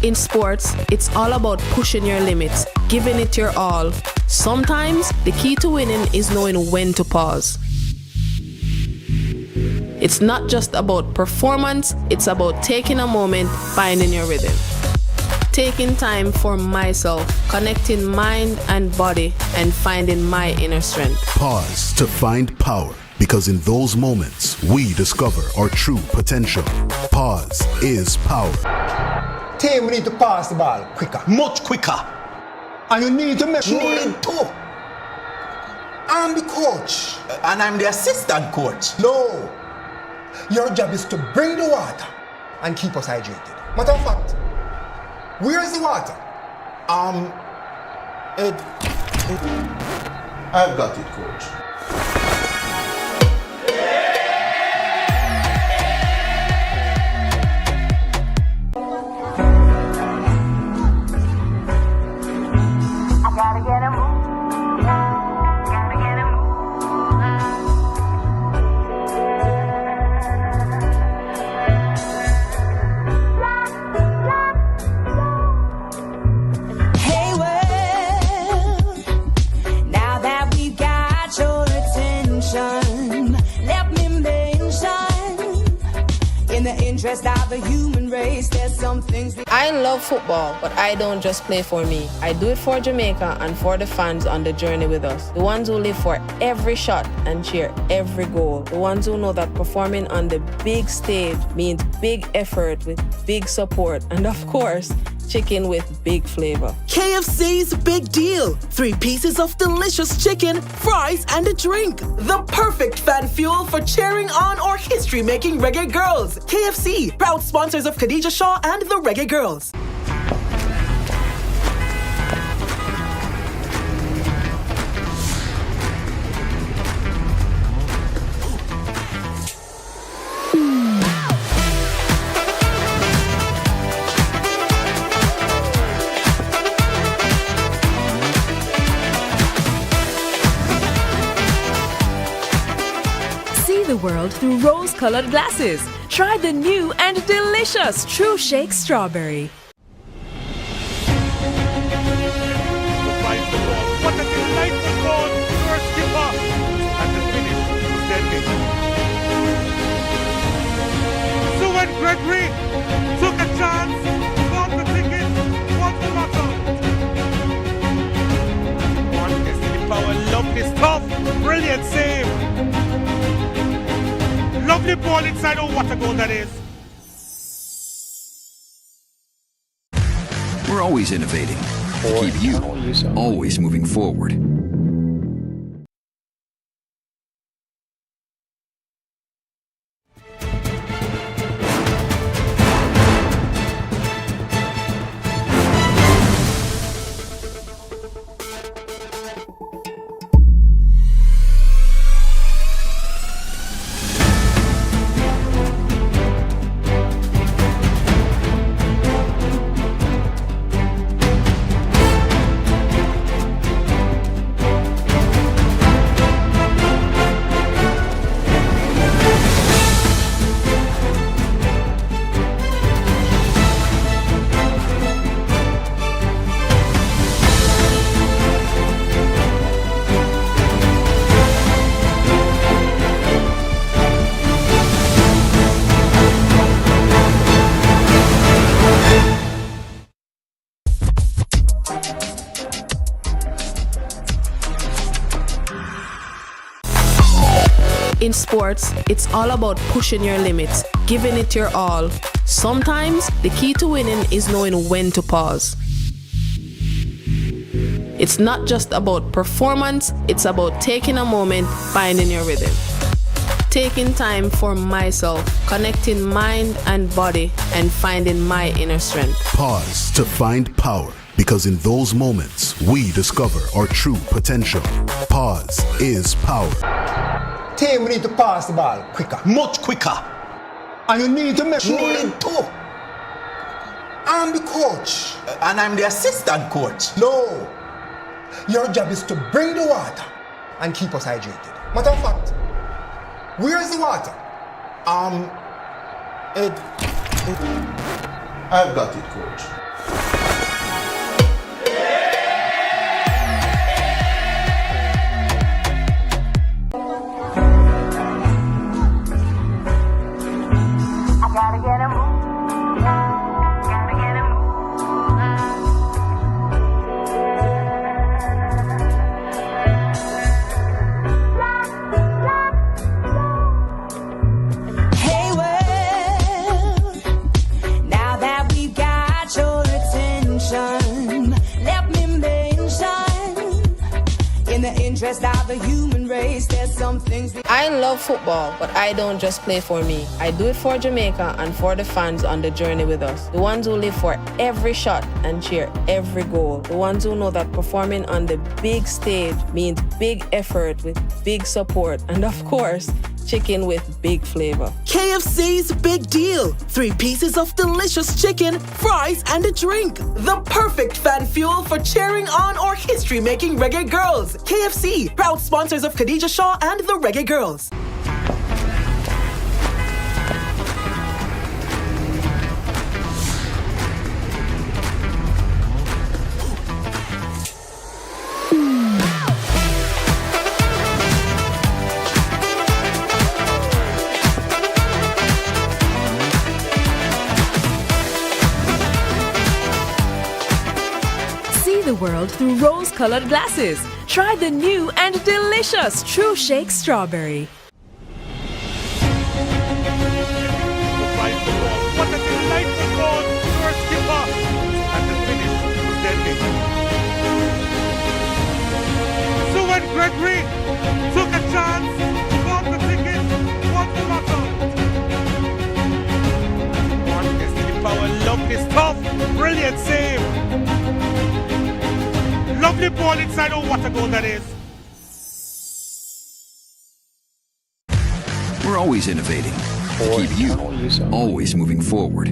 Speaker 5: In sports, it's all about pushing your limits, giving it your all. Sometimes, the key to winning is knowing when to pause. It's not just about performance, it's about taking a moment, finding your rhythm. Taking time for myself, connecting mind and body, and finding my inner strength.
Speaker 6: Pause to find power, because in those moments, we discover our true potential. Pause is power.
Speaker 7: Team, we need to pass the ball quicker.
Speaker 8: Much quicker.
Speaker 7: And you need to make sure.
Speaker 8: Need to.
Speaker 7: I'm the coach.
Speaker 8: And I'm the assistant coach.
Speaker 7: No. Your job is to bring the water and keep us hydrated. Matter of fact, where's the water?
Speaker 8: I've got it, coach.
Speaker 5: Of the human race, there's some things I love football, but I don't just play for me. I do it for Jamaica and for the fans on the journey with us. The ones who live for every shot and cheer every goal. The ones who know that performing on the big stage means big effort with big support. And of course, chicken with big flavor.
Speaker 9: KFC's Big Deal. 3 pieces of delicious chicken, fries, and a drink. The perfect fan fuel for cheering on or history-making reggae girls. KFC, proud sponsors of Khadija Shaw and the Reggae Girls.
Speaker 10: The world through rose-colored glasses. Try the new and delicious True Shake Strawberry.
Speaker 1: What a delightful goal! First skipper, and the finish was deadly. So when Gregory took a chance, got the ticket, won the lotto. One is the power, lovely stuff, brilliant save. Lovely ball inside. Oh, what a goal that is.
Speaker 11: We're always innovating to keep you always moving forward.
Speaker 5: In sports, it's all about pushing your limits, giving it your all. Sometimes, the key to winning is knowing when to pause. It's not just about performance, it's about taking a moment, finding your rhythm. Taking time for myself, connecting mind and body, and finding my inner strength.
Speaker 6: Pause to find power, because in those moments, we discover our true potential. Pause is power.
Speaker 7: Team, we need to pass the ball quicker.
Speaker 8: Much quicker.
Speaker 7: And you need to make sure.
Speaker 8: Need to.
Speaker 7: I'm the coach.
Speaker 8: And I'm the assistant coach.
Speaker 7: No. Your job is to bring the water and keep us hydrated. Matter of fact, where's the water?
Speaker 8: I've got it, coach.
Speaker 5: interest of the human race. There's some things I love football, but I don't just play for me. I do it for Jamaica and for the fans on the journey with us. The ones who live for every shot and cheer every goal. The ones who know that performing on the big stage means big effort with big support. And of course, chicken with big flavor.
Speaker 9: KFC's Big Deal. 3 pieces of delicious chicken, fries, and a drink. The perfect fan fuel for cheering on or history-making reggae girls. KFC, proud sponsors of Khadija Shaw and the Reggae Girls.
Speaker 10: The world through rose-colored glasses. Try the new and delicious True Shake Strawberry.
Speaker 1: What a delightful goal! First skipper, and the finish was deadly. So when Gregory took a chance, bought the ticket, won the battle. One Destiny Power, lovely stuff, brilliant save. Lovely ball inside. Oh, what a goal that is.
Speaker 11: We're always innovating to keep you always moving forward.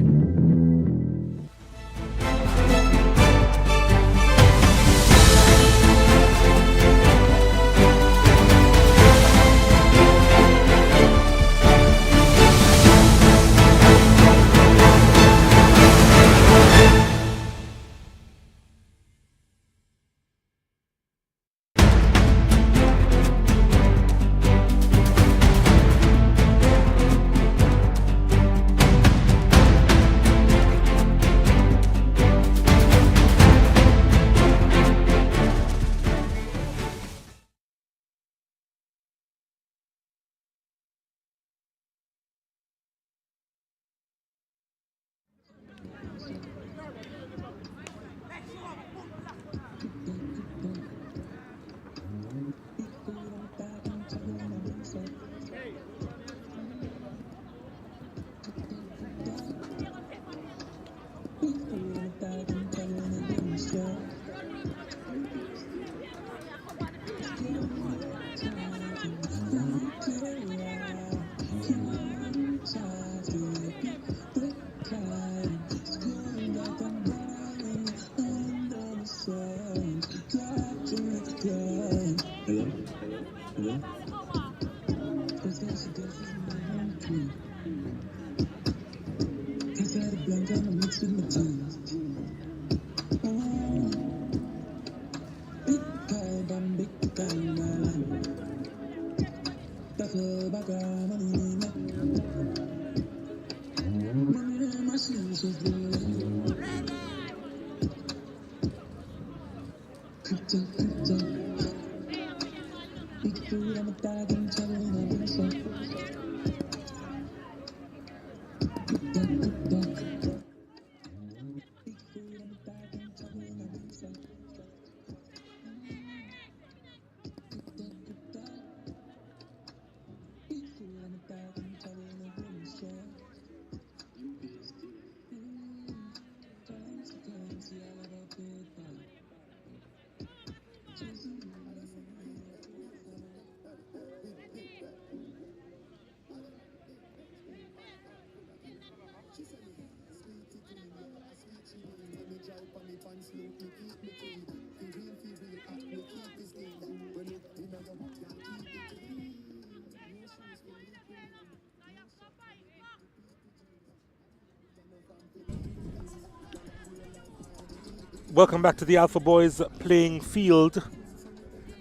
Speaker 1: Welcome back to the Alpha Boys playing field,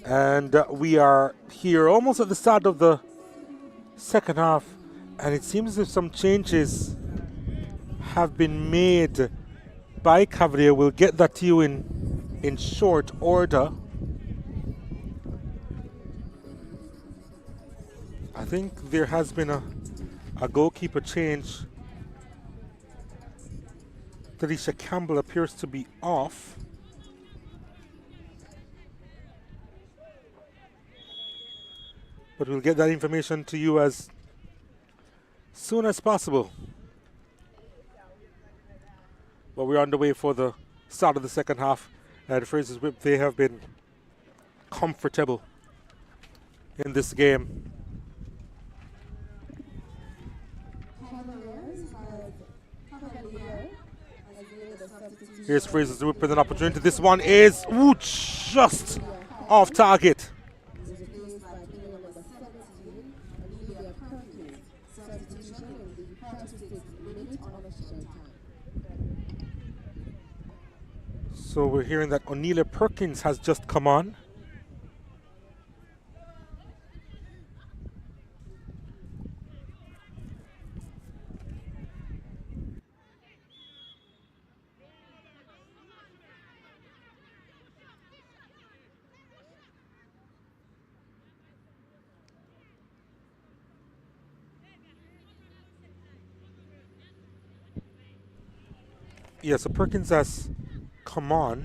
Speaker 1: and we are here almost at the start of the second half, and it seems as if some changes have been made by Cavalier. We'll get that to you in short order. I think there has been a goalkeeper change. Talisha Campbell appears to be off. But we'll get that information to you as soon as possible. But we're on the way for the start of the second half. And Frazsiers Whip, they have been comfortable in this game. Here's Frazsiers Whip with an opportunity. This one is just off target. So we're hearing that O'Neal Perkins has just come on. Yeah, so Perkins has come on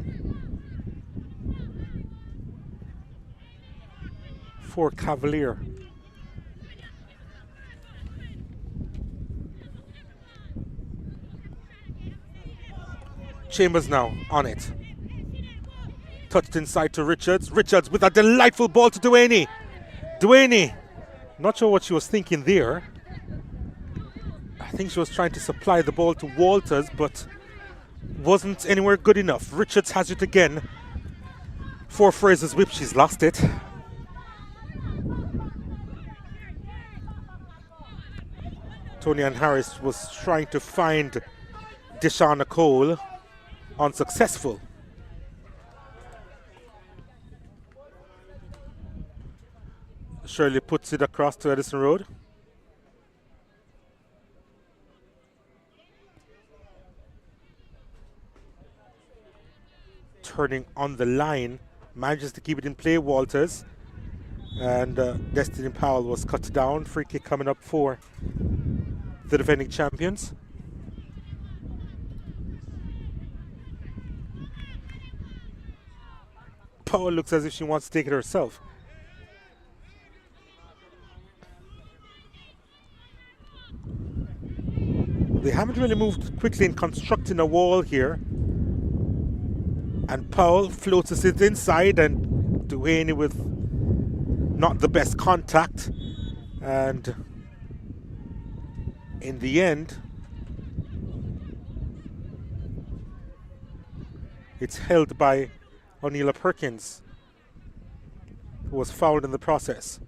Speaker 1: for Cavalier. Chambers now on it. Touched inside to Richards. Richards with a delightful ball to Duaney. Duaney, not sure what she was thinking there. I think she was trying to supply the ball to Walters, but wasn't anywhere good enough. Richards has it again for Frazsiers Whip. She's lost it. Tony Ann Harris was trying to find Deshauna Cole, unsuccessful. Shirley puts it across to Edison Road. Turning on the line, manages to keep it in play, Walters. And Destiny Powell was cut down. Free kick coming up for the defending champions. Powell looks as if she wants to take it herself. They haven't really moved quickly in constructing a wall here. And Powell floats it inside, and Duhaney with not the best contact. And in the end, it's held by O'Neal Perkins, who was fouled in the process.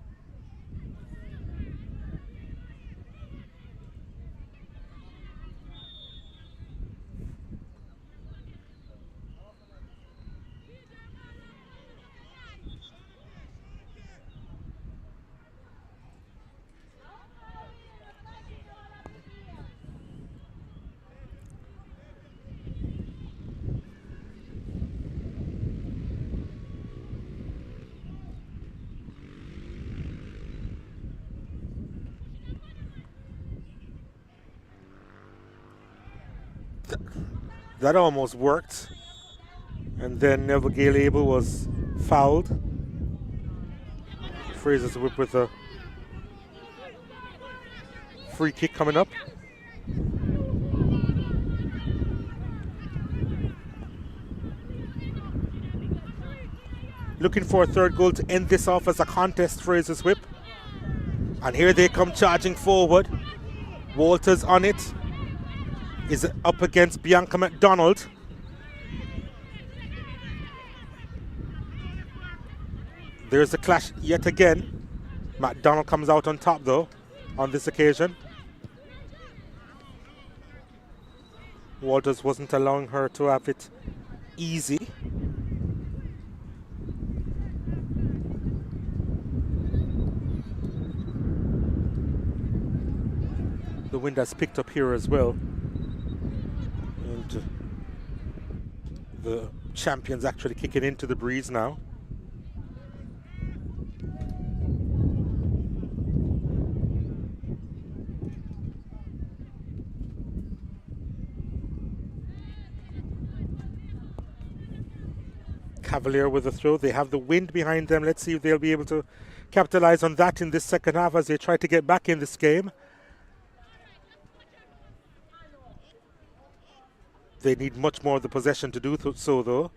Speaker 1: That almost worked, and then Neville Gale-Abel was fouled. Frazsiers Whip with a free kick coming up. Looking for a third goal to end this off as a contest, Frazsiers Whip. And here they come charging forward. Walters on it. Is up against Bianca McDonald. There's a clash yet again. McDonald comes out on top though on this occasion. Walters wasn't allowing her to have it easy. The wind has picked up here as well. The champions actually kicking into the breeze now. Cavalier with a throw. They have the wind behind them. Let's see if they'll be able to capitalize on that in this second half as they try to get back in this game. They need much more of the possession to do so, though.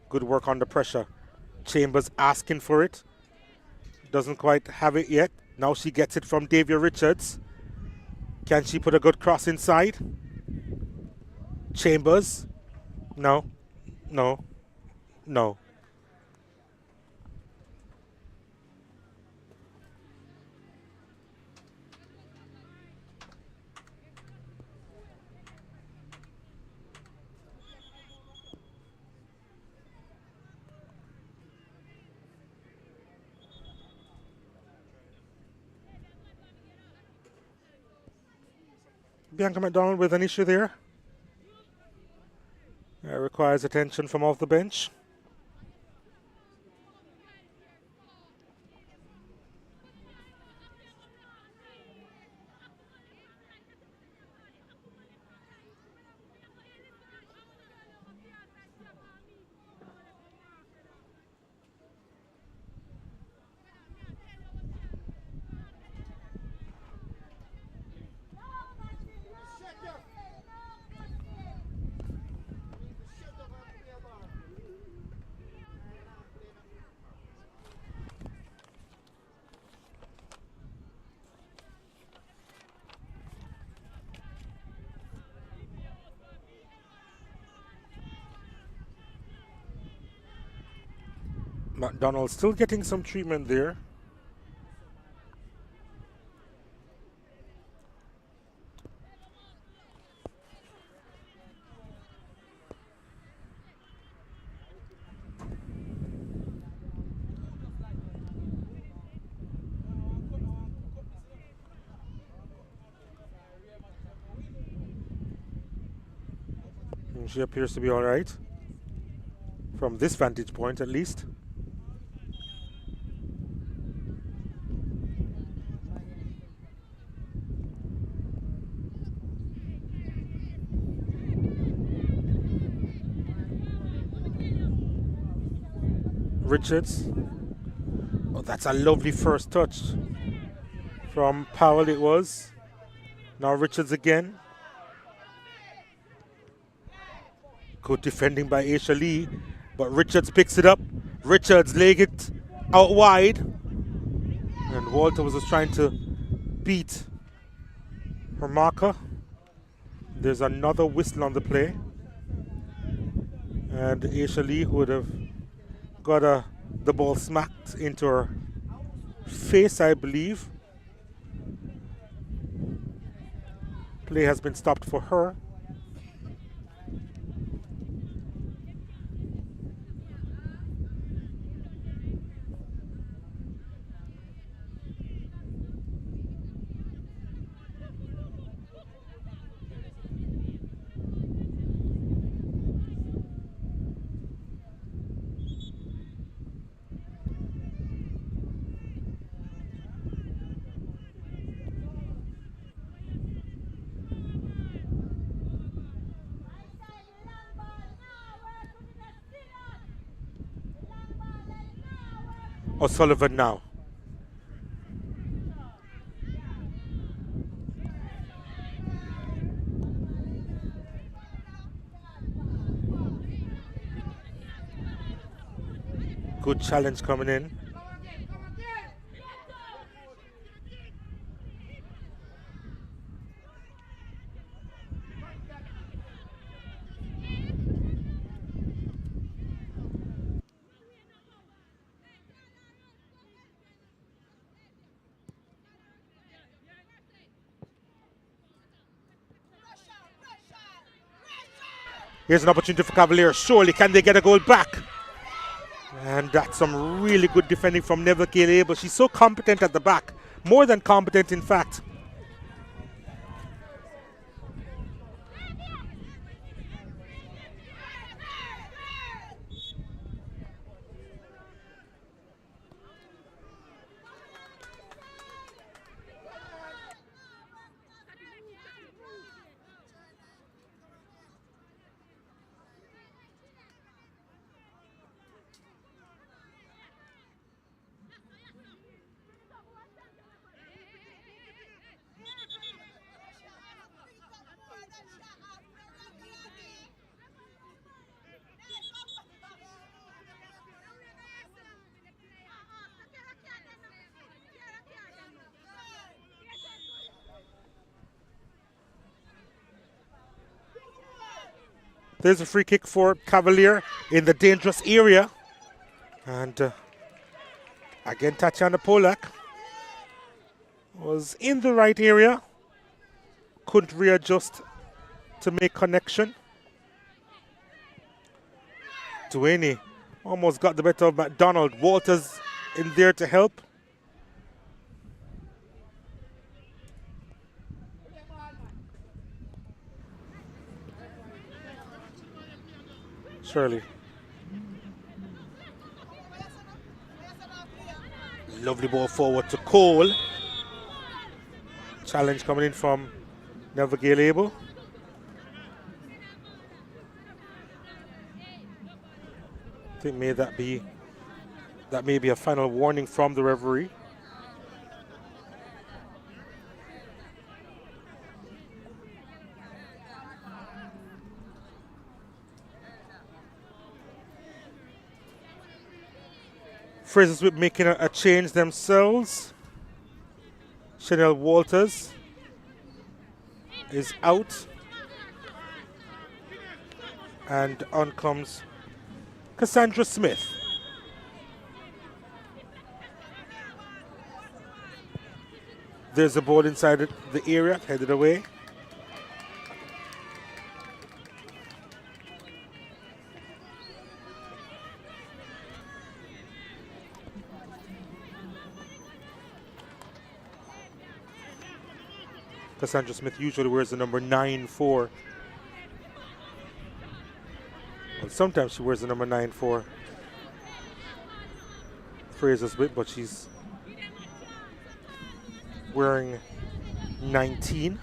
Speaker 1: Good work under pressure. Chambers asking for it. Doesn't quite have it yet. Now she gets it from Davia Richards. Can she put a good cross inside? Chambers. No. No. No. Bianca McDonald with an issue there. Requires attention from off the bench. McDonald still getting some treatment there. And she appears to be all right from this vantage point, at least. Richards. Oh, that's a lovely first touch from Powell it was. Now Richards again. Good defending by Aisha Lee, but Richards picks it up. Richards laying it out wide. And Walter was just trying to beat her marker. There's another whistle on the play. And Aisha Lee would have got the ball smacked into her face, I believe. Play has been stopped for her. O'Sullivan now. Good challenge coming in. Here's an opportunity for Cavalier. Surely can they get a goal back? And that's some really good defending from Neville Kaylee, but she's so competent at the back. More than competent, in fact. There's a free kick for Cavalier in the dangerous area. And again, Tatiana Polak was in the right area. Couldn't readjust to make connection. Duane almost got the better of McDonald. Walters in there to help. Shirley. Lovely ball forward to Cole. Challenge coming in from Neville Abel. I think that may be a final warning from the referee. Frazsiers with making a change themselves. Chanel Walters is out. And on comes Cassandra Smith. There's a ball inside the area, headed away. Cassandra Smith usually wears the number 9-4. Well, sometimes she wears the number 9-4. Frazsiers with, but she's wearing 19.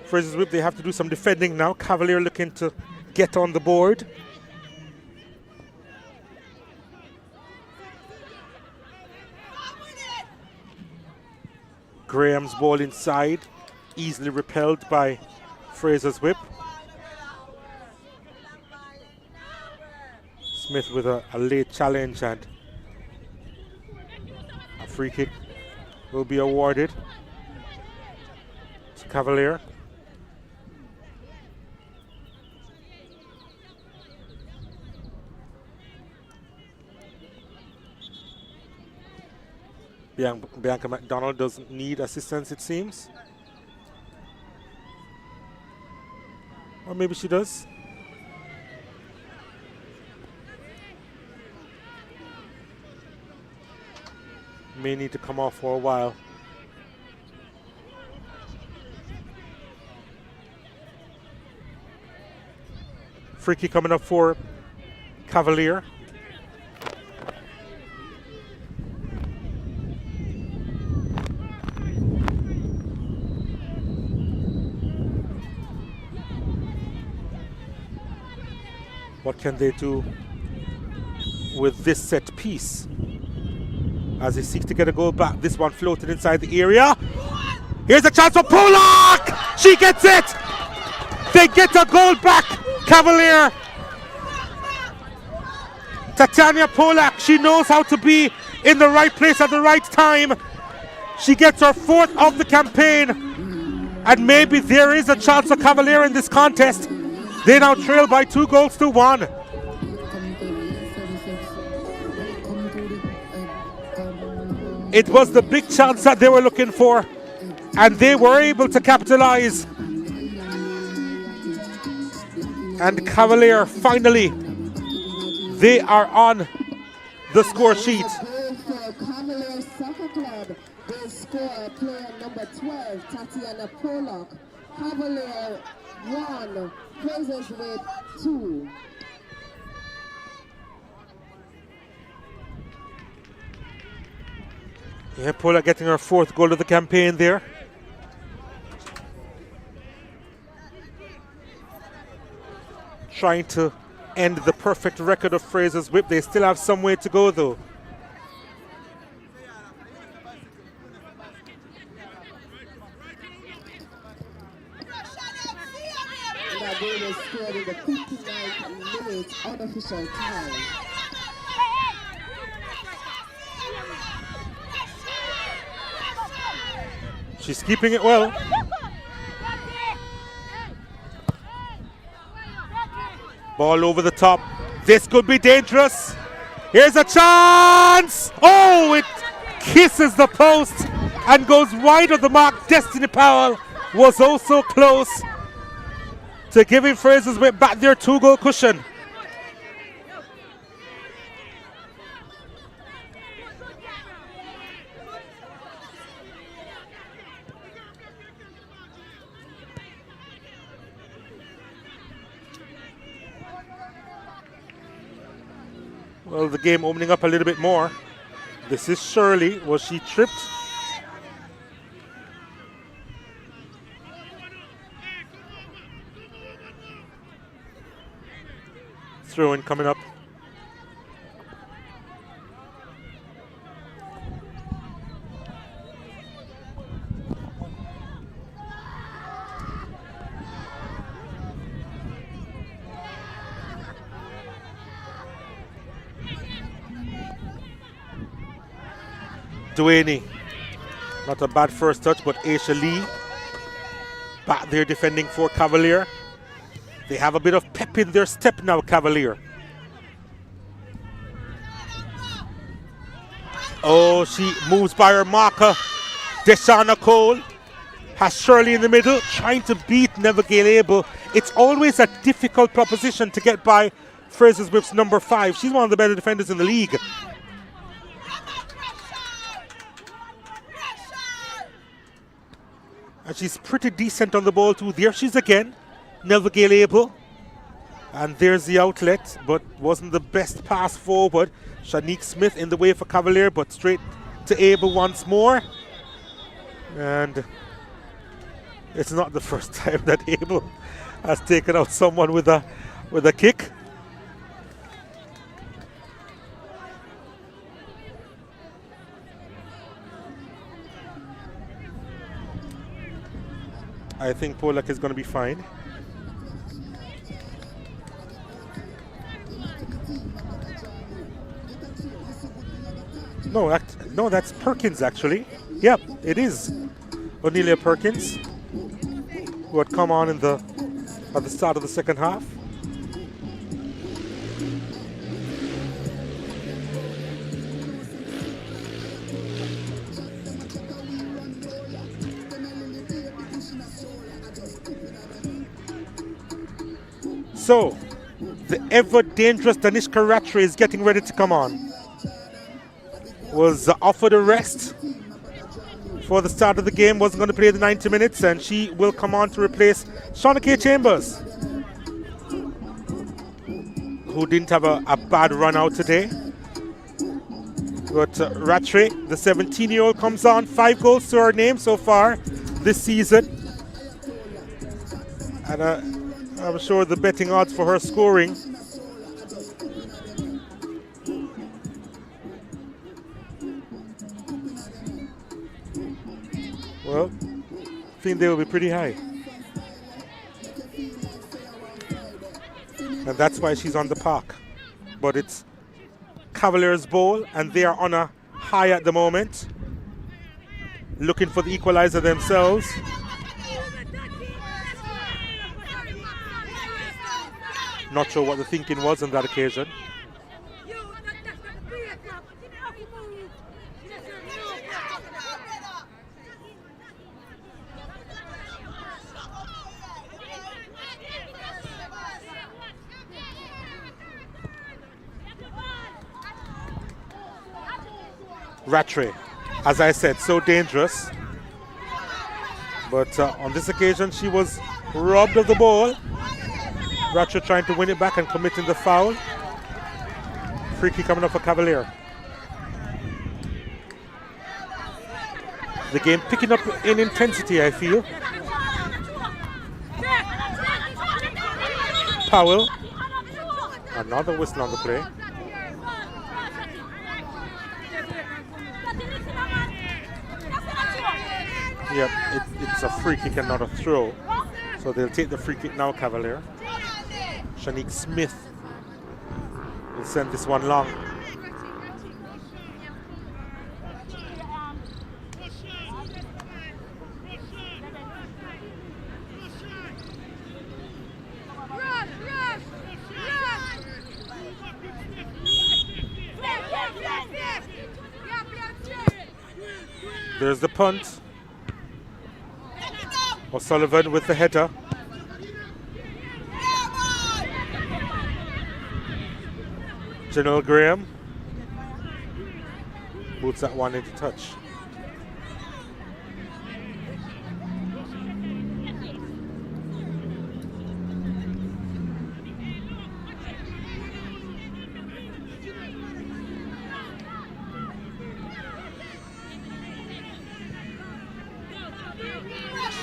Speaker 1: Frazsiers whip, they have to do some defending now. Cavalier looking to get on the board. Graham's ball inside, easily repelled by Frazsiers whip. Smith with a late challenge, and a free kick will be awarded to Cavalier. Bianca McDonald doesn't need assistance, it seems. Or maybe she does. May need to come off for a while. Free kick coming up for Cavalier. What can they do with this set piece? As they seek to get a goal back. This one floated inside the area. Here's a chance for Polak! She gets it! They get a goal back, Cavalier. Tatiana Polak, she knows how to be in the right place at the right time. She gets her fourth of the campaign. And maybe there is a chance for Cavalier in this contest. They now trail by 2-1. It was the big chance that they were looking for, and they were able to capitalize. And Cavalier, finally, they are on the score sheet.
Speaker 2: Cavalier Soccer Club, they score player number 12, Tatiana Polak. Cavalier 1, Frazsiers with 2.
Speaker 1: Yeah, Polak getting her fourth goal of the campaign there. Trying to end the perfect record of Frazsiers whip. They still have some way to go though.
Speaker 2: That goal was scored in the 59th minute unofficial time.
Speaker 1: She's keeping it well. Ball over the top. This could be dangerous. Here's a chance. Oh, it kisses the post and goes wide of the mark. Destiny Powell was also close to giving Frazsiers Whip back their 2-goal cushion. Well, the game opening up a little bit more. This is Shirley. Was she tripped? Throw-in coming up. Duaney, not a bad first touch, but Aisha Lee back there defending for Cavalier. They have a bit of pep in their step now, Cavalier. Oh, she moves by her marker. Deshauna Cole has Shirley in the middle, trying to beat Never Gail Abel. It's always a difficult proposition to get by Frazsiers Whip's number 5. She's one of the better defenders in the league. And she's pretty decent on the ball too. There she's again, Never Gail Abel. And there's the outlet, but wasn't the best pass forward. Shanique Smith in the way for Cavalier, but straight to Abel once more. And it's not the first time that Abel has taken out someone with a kick. I think Polak is going to be fine. No, that's Perkins actually. Yep, it is Onelia Perkins, who had come on at the start of the second half. So, the ever-dangerous Danishka Rattray is getting ready to come on. Was offered a rest for the start of the game, wasn't going to play the 90 minutes, and she will come on to replace Shauna K. Chambers, who didn't have a bad run out today. But Rattray, the 17-year-old, comes on, 5 goals to her name so far this season. And I'm sure the betting odds for her scoring well, I think they will be pretty high. And that's why she's on the park. But it's Cavalier's ball, and they are on a high at the moment, looking for the equalizer themselves. Not sure what the thinking was on that occasion. Rattray, as I said, so dangerous. But on this occasion, she was robbed of the ball. Rattray trying to win it back and committing the foul. Free kick coming up for Cavalier. The game picking up in intensity, I feel. Powell. Another whistle on the play. Yep, it's a free kick and not a throw. So they'll take the free kick now, Cavalier. Shanique Smith will send this one long. There's the punt. O'Sullivan with the header. General Graham boots that one into touch.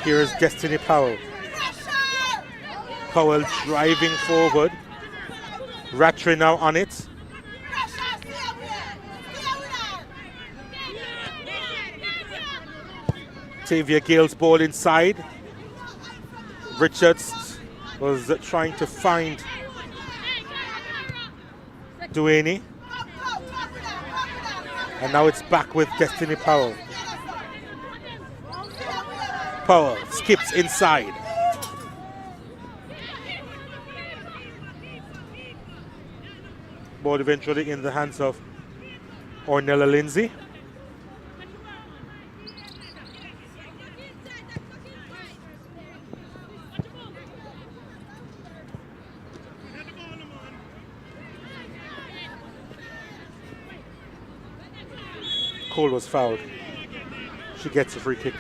Speaker 1: Here's Destiny Powell. Powell driving forward. Rattray now on it. Tavia Gale's ball inside. Richards was trying to find Duaney. And now it's back with Destiny Powell. Powell skips inside. Ball eventually in the hands of Ornella Lindsay. Cole was fouled. She gets a free kick.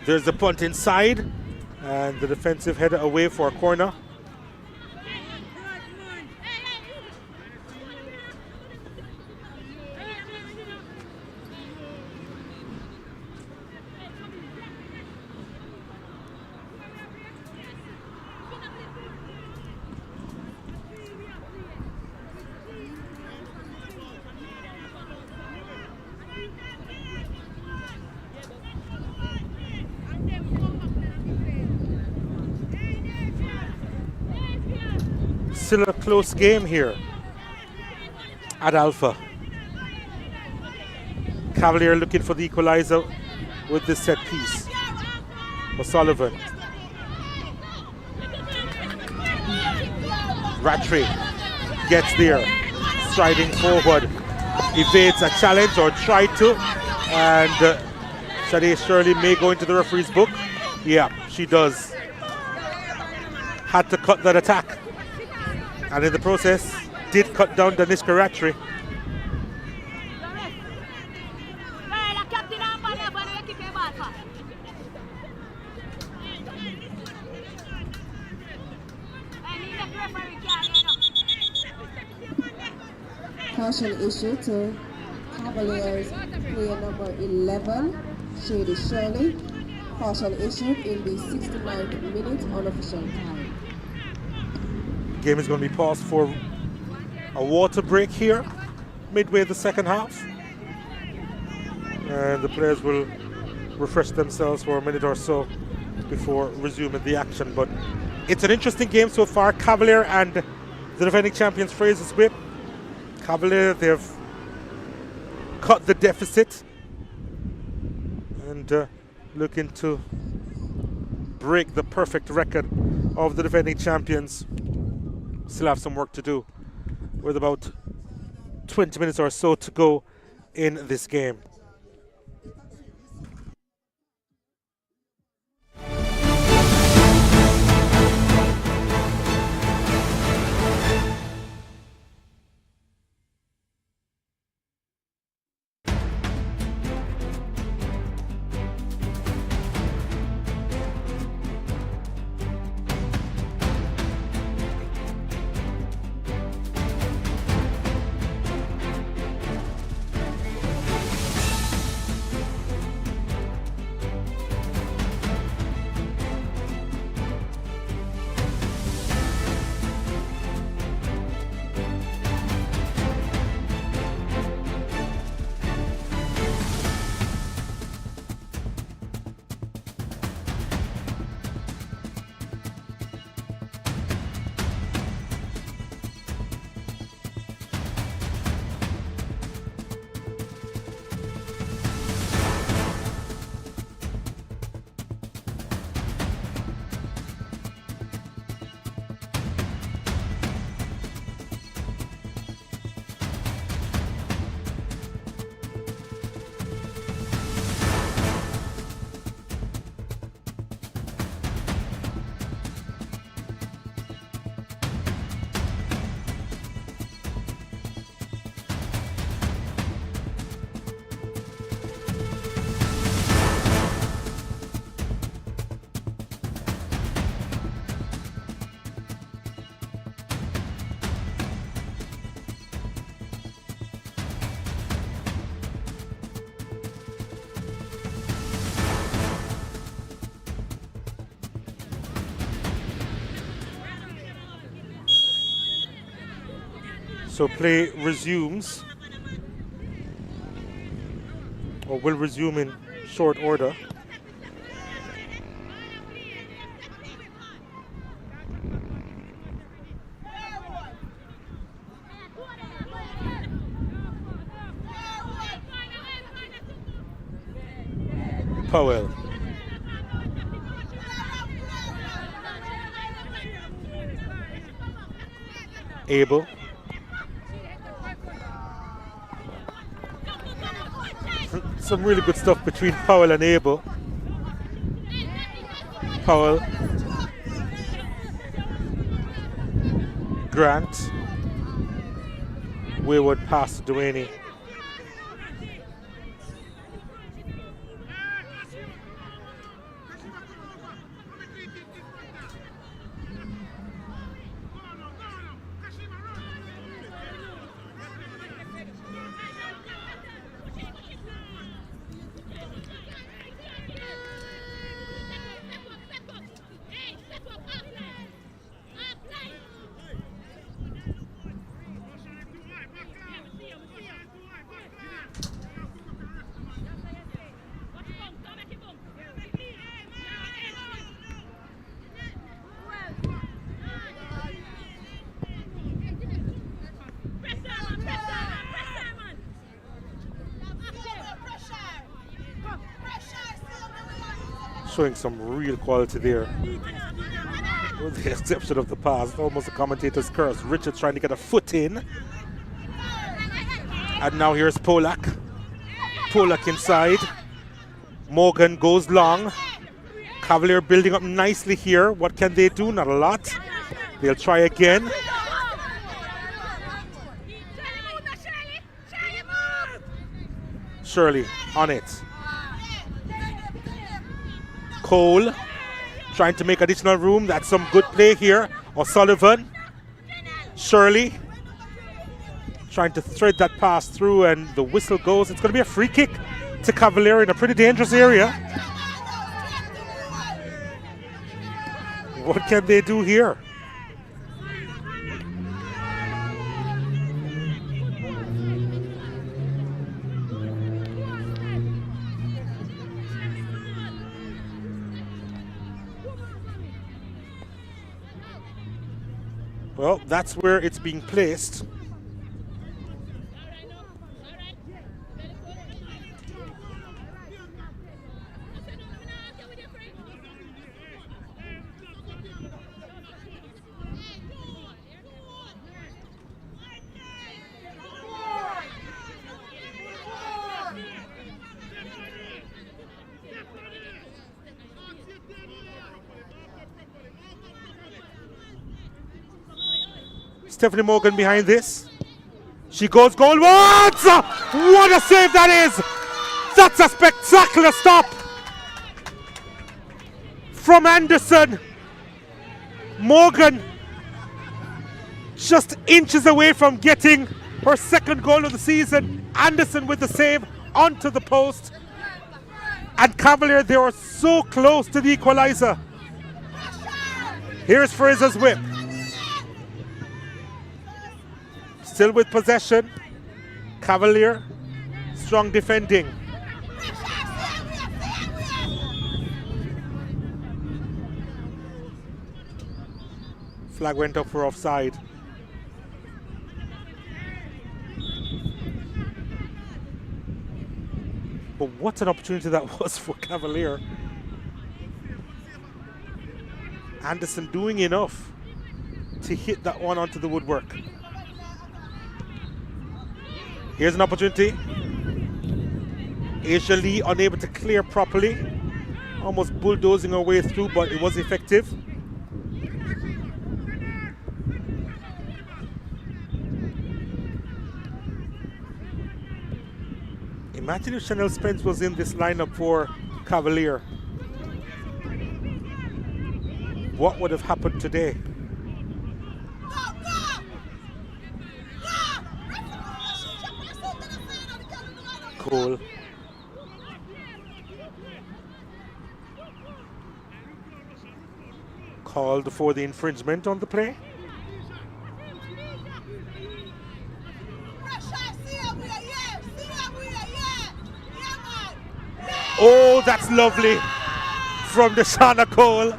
Speaker 1: There's the punt inside, and the defensive header away for a corner. Still a close game here at Alpha. Cavalier looking for the equalizer with this set piece. O'Sullivan. Rattray gets there, striding forward, evades a challenge or tried to, and Sade Shirley may go into the referee's book. Yeah, she does. Had to cut that attack. And in the process, did cut down Daniska Rattray.
Speaker 2: Caution issue to Cavaliers player number 11, Shady Shirley. Caution issued in the 69th minute unofficial time.
Speaker 1: Game is going to be paused for a water break here, midway the second half. And the players will refresh themselves for a minute or so before resuming the action. But it's an interesting game so far. Cavalier and the defending champions Frazsiers Whip. Cavalier, they've cut the deficit and looking to break the perfect record of the defending champions. Still have some work to do with about 20 minutes or so to go in this game. So play resumes, or will resume in short order. Powell. Abel. Some really good stuff between Powell and Abel. Powell. Grant. Wayward pass to Duaney. Showing some real quality there. With the exception of the pass, almost a commentator's curse. Richards trying to get a foot in. And now here's Polak. Polak inside. Morgan goes long. Cavalier building up nicely here. What can they do? Not a lot. They'll try again. Shirley on it. Cole trying to make additional room. That's some good play here. O'Sullivan. Shirley trying to thread that pass through, and the whistle goes. It's going to be a free kick to Cavalier in a pretty dangerous area. What can they do here? Well, that's where it's being placed. Stephanie Morgan behind this. She goes goal. What a save that is! That's a spectacular stop from Anderson. Morgan just inches away from getting her second goal of the season. Anderson with the save onto the post. And Cavalier, they were so close to the equalizer. Here's Fraser's whip. Still with possession. Cavalier, strong defending. Flag went up for offside. But what an opportunity that was for Cavalier. Anderson doing enough to hit that one onto the woodwork. Here's an opportunity. Asia Lee unable to clear properly. Almost bulldozing her way through, but it was effective. Imagine if Chanel Spence was in this lineup for Cavalier. What would have happened today? Cole. Called for the infringement on the play. Oh, that's lovely from Deshauna Cole.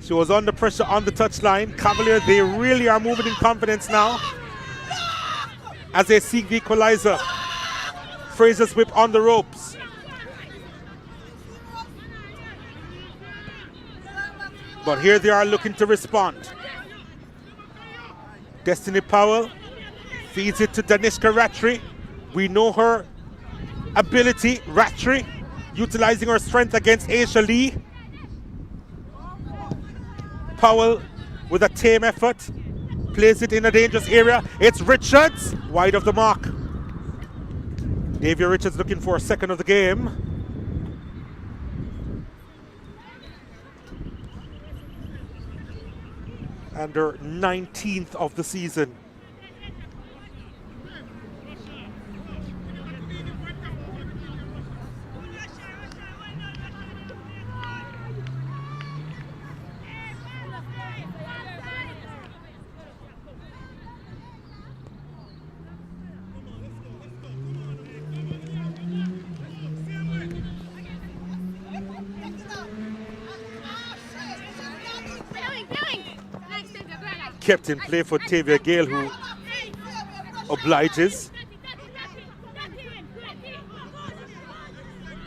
Speaker 1: She was under pressure on the touchline. Cavalier, they really are moving in confidence now as they seek the equalizer. Frazsiers whip on the ropes. But here they are looking to respond. Destiny Powell feeds it to Danishka Rattray. We know her ability, Rattray, utilizing her strength against Aisha Lee. Powell with a tame effort, plays it in a dangerous area. It's Richards, wide of the mark. Davia Richards looking for a second of the game. And her 19th of the season. Kept in play for Tavia Gale, who obliges.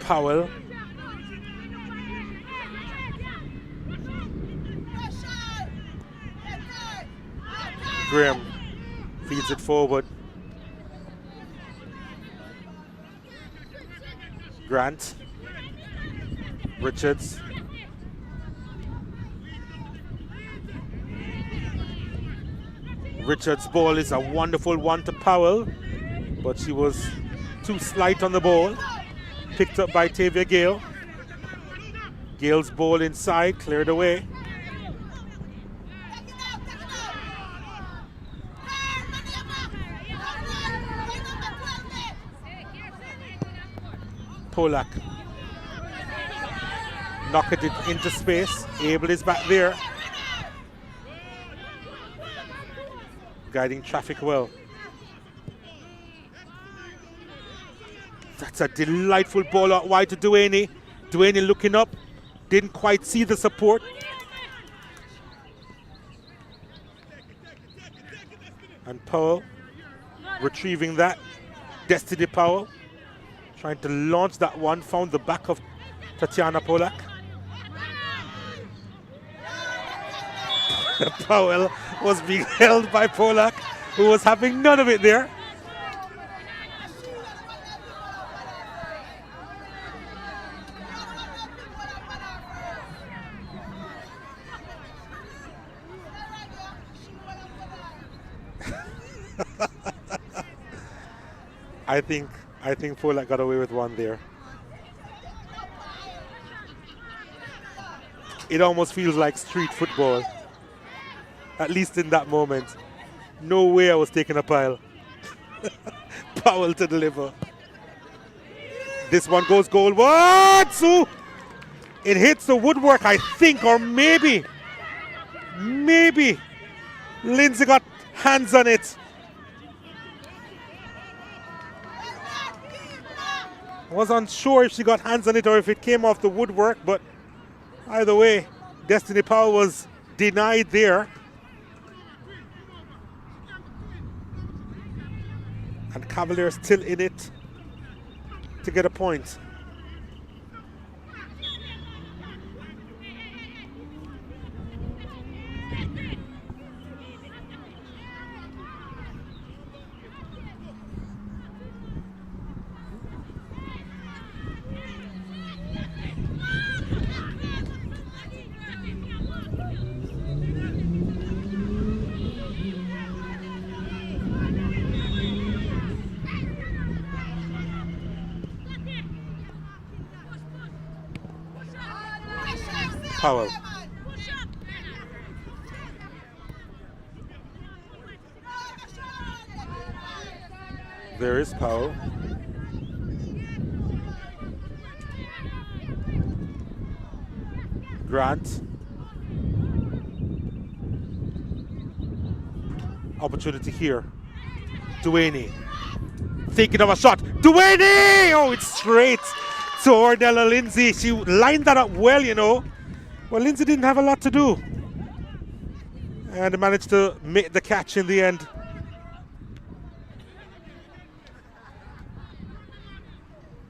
Speaker 1: Powell. Graham feeds it forward. Grant. Richards. Richards' ball is a wonderful one to Powell, but she was too slight on the ball. Picked up by Tavia Gale. Gale's ball inside, cleared away. Polak knocked it into space. Abel is back there, guiding traffic well. That's a delightful ball out wide to Duaney. Duaney looking up, didn't quite see the support. And Powell retrieving that. Destiny Powell trying to launch that one, found the back of Tatiana Polak. Powell was being held by Polak, who was having none of it there. I think Polak got away with one there. It almost feels like street football, at least in that moment. No way I was taking a pile. Powell to deliver. This one goes goal. What? So it hits the woodwork, I think, or maybe Lindsay got hands on it. I was unsure if she got hands on it or if it came off the woodwork, but either way, Destiny Powell was denied there. And Cavalier still in it to get a point. Powell. There is Powell. Grant. Opportunity here. Duaney thinking of a shot. Duane! Oh, it's straight to Ornella Lindsay. She lined that up well, you know. Well, Lindsay didn't have a lot to do. And managed to make the catch in the end.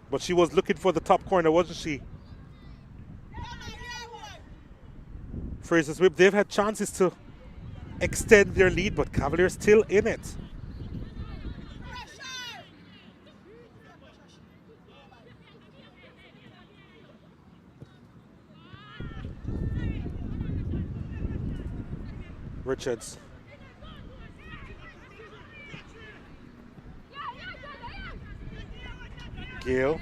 Speaker 1: But she was looking for the top corner, wasn't she? Frazsiers Whip, they've had chances to extend their lead, but Cavalier still in it. Richards. Gale.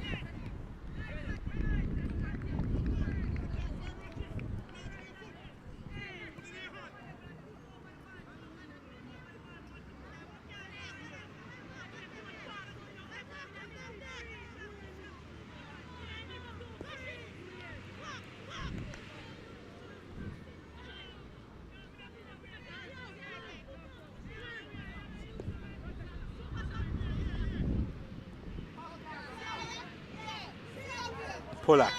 Speaker 1: Polak.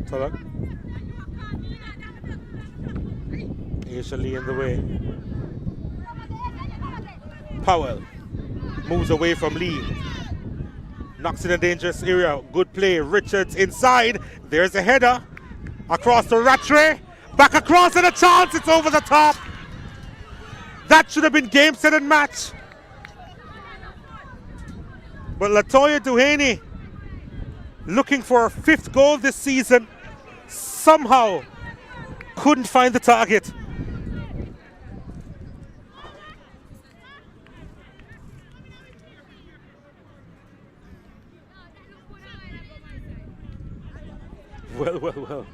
Speaker 1: Polak. Initially in the way. Powell. Moves away from Lee. Knocks in a dangerous area. Good play. Richards inside. There's a header. Across the Rattray. Back across and a chance. It's over the top. That should have been game, set and match. But Latoya Duhaney, looking for her 5th goal this season, somehow couldn't find the target. Well.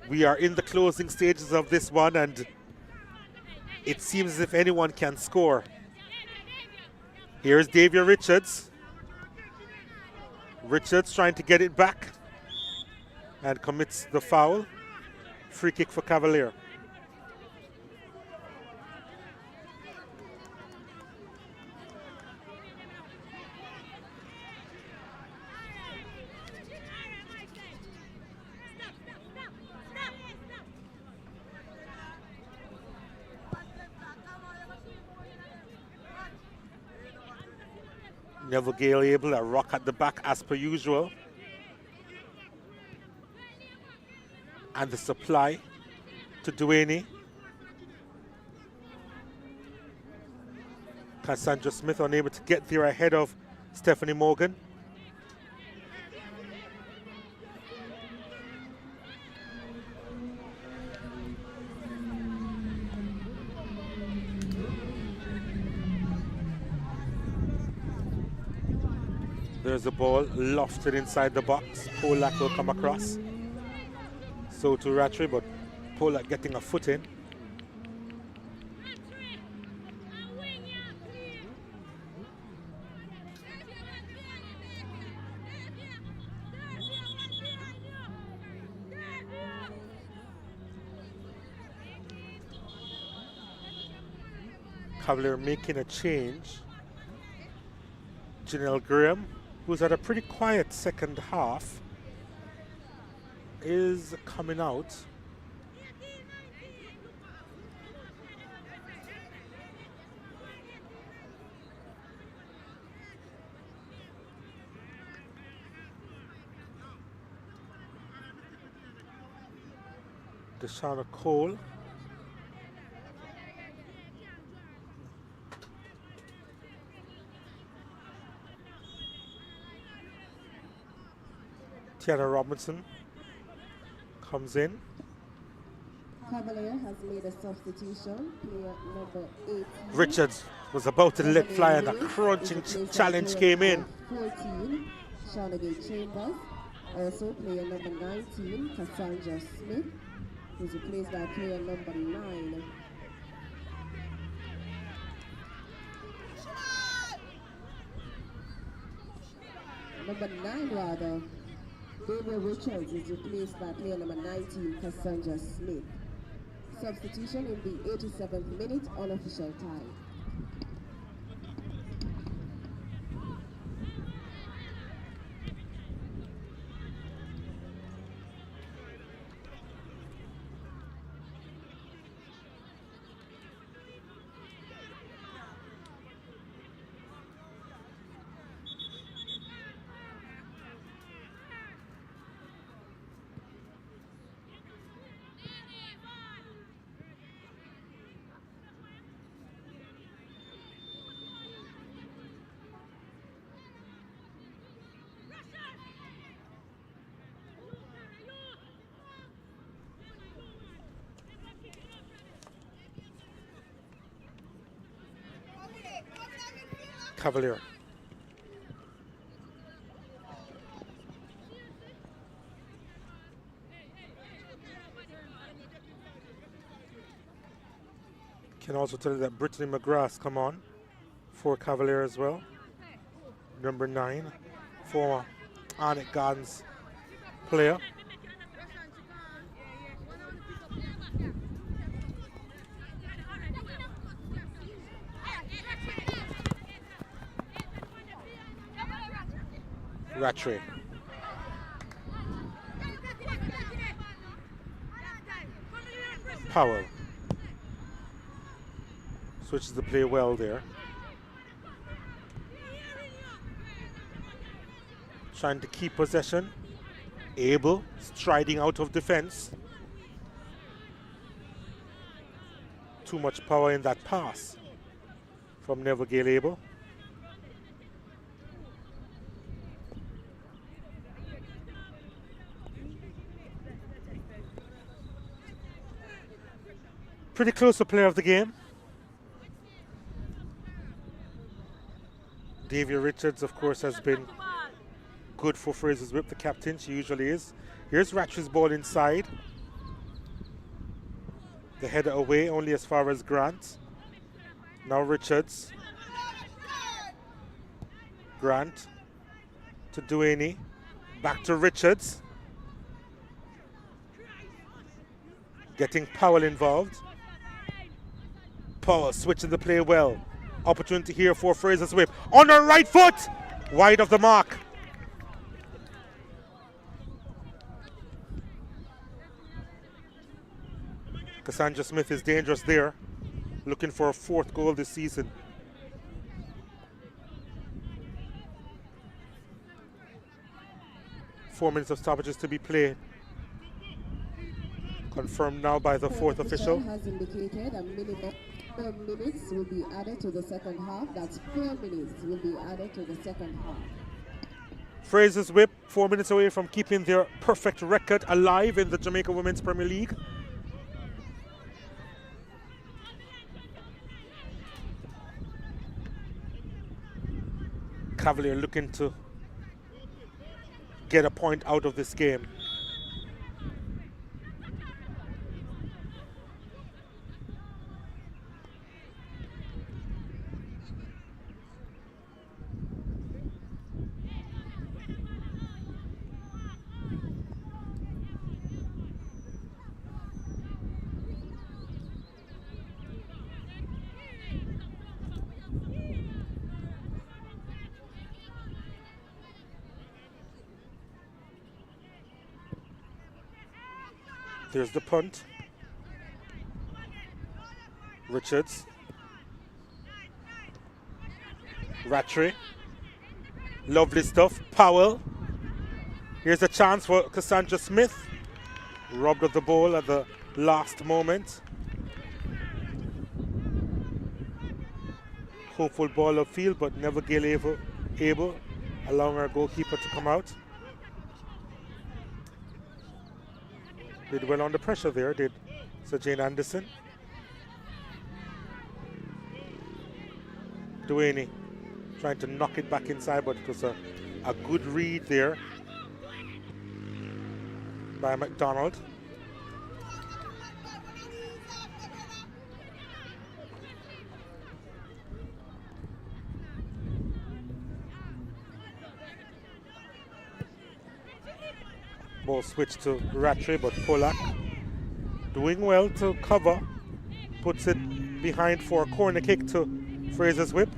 Speaker 1: We are in the closing stages of this one, and it seems as if anyone can score. Here's Davia Richards. Richards trying to get it back and commits the foul. Free kick for Cavalier. Neville Gale able to rock at the back as per usual. And the supply to Duhaney. Cassandra Smith unable to get there ahead of Stephanie Morgan. There's the ball lofted inside the box. Polak will come across. So to Rattray, but Polak getting a foot in. Cavalier making a change. Janelle Graham, who's had a pretty quiet second half, is coming out. Deshauna Cole. Tiana Robinson comes in.
Speaker 2: Cavalier has made a substitution. Player number 8.
Speaker 1: Richards was about to let fly and a crunching challenge came in.
Speaker 2: 14, Charlotte Chambers. Also, player number 19, Cassandra Smith, is replaced by player number 9. Number 9, rather, David Richards is replaced by player number 19, Cassandra Smith. Substitution in the 87th minute, unofficial time.
Speaker 1: Cavalier. Can also tell you that Brittany McGrath come on for Cavalier as well. Number 9, former Arnett Gardens player. Rattray. Powell. Switches the play well there. Trying to keep possession. Abel striding out of defense. Too much power in that pass from Nevergale Abel. Pretty close to player of the game. Davia Richards, of course, has been good for Frazsiers Whip, the captain. She usually is. Here's Ratch's ball inside. The header away, only as far as Grant. Now Richards. Grant to Duaney. Back to Richards. Getting Powell involved. Powell switching the play well. Opportunity here for Frazsiers Whip. On her right foot! Wide of the mark. Cassandra Smith is dangerous there. Looking for a 4th goal this season. Four minutes of stoppages to be played. Confirmed now by the 4th official.
Speaker 2: Has indicated a minimum 4 minutes will be added to the second half. That's 4 minutes will be added to the second half.
Speaker 1: Frazsiers Whip 4 minutes away from keeping their perfect record alive in the Jamaica Women's Premier League. Cavalier looking to get a point out of this game. There's the punt. Richards. Rattray. Lovely stuff. Powell. Here's a chance for Cassandra Smith. Robbed of the ball at the last moment. Hopeful ball upfield, but Nevergale able, allowing our goalkeeper to come out. Did well under pressure there, did Sir Jane Anderson. Duaney trying to knock it back inside, but it was a good read there. by McDonald. Ball switch to Rattray, but Polak doing well to cover. Puts it behind for a corner kick to Frazier's whip.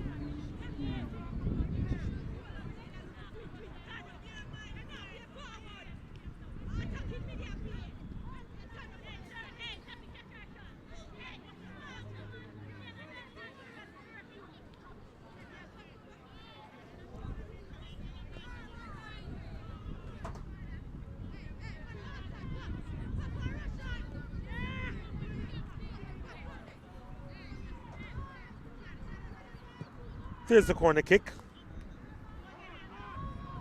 Speaker 1: There's the corner kick.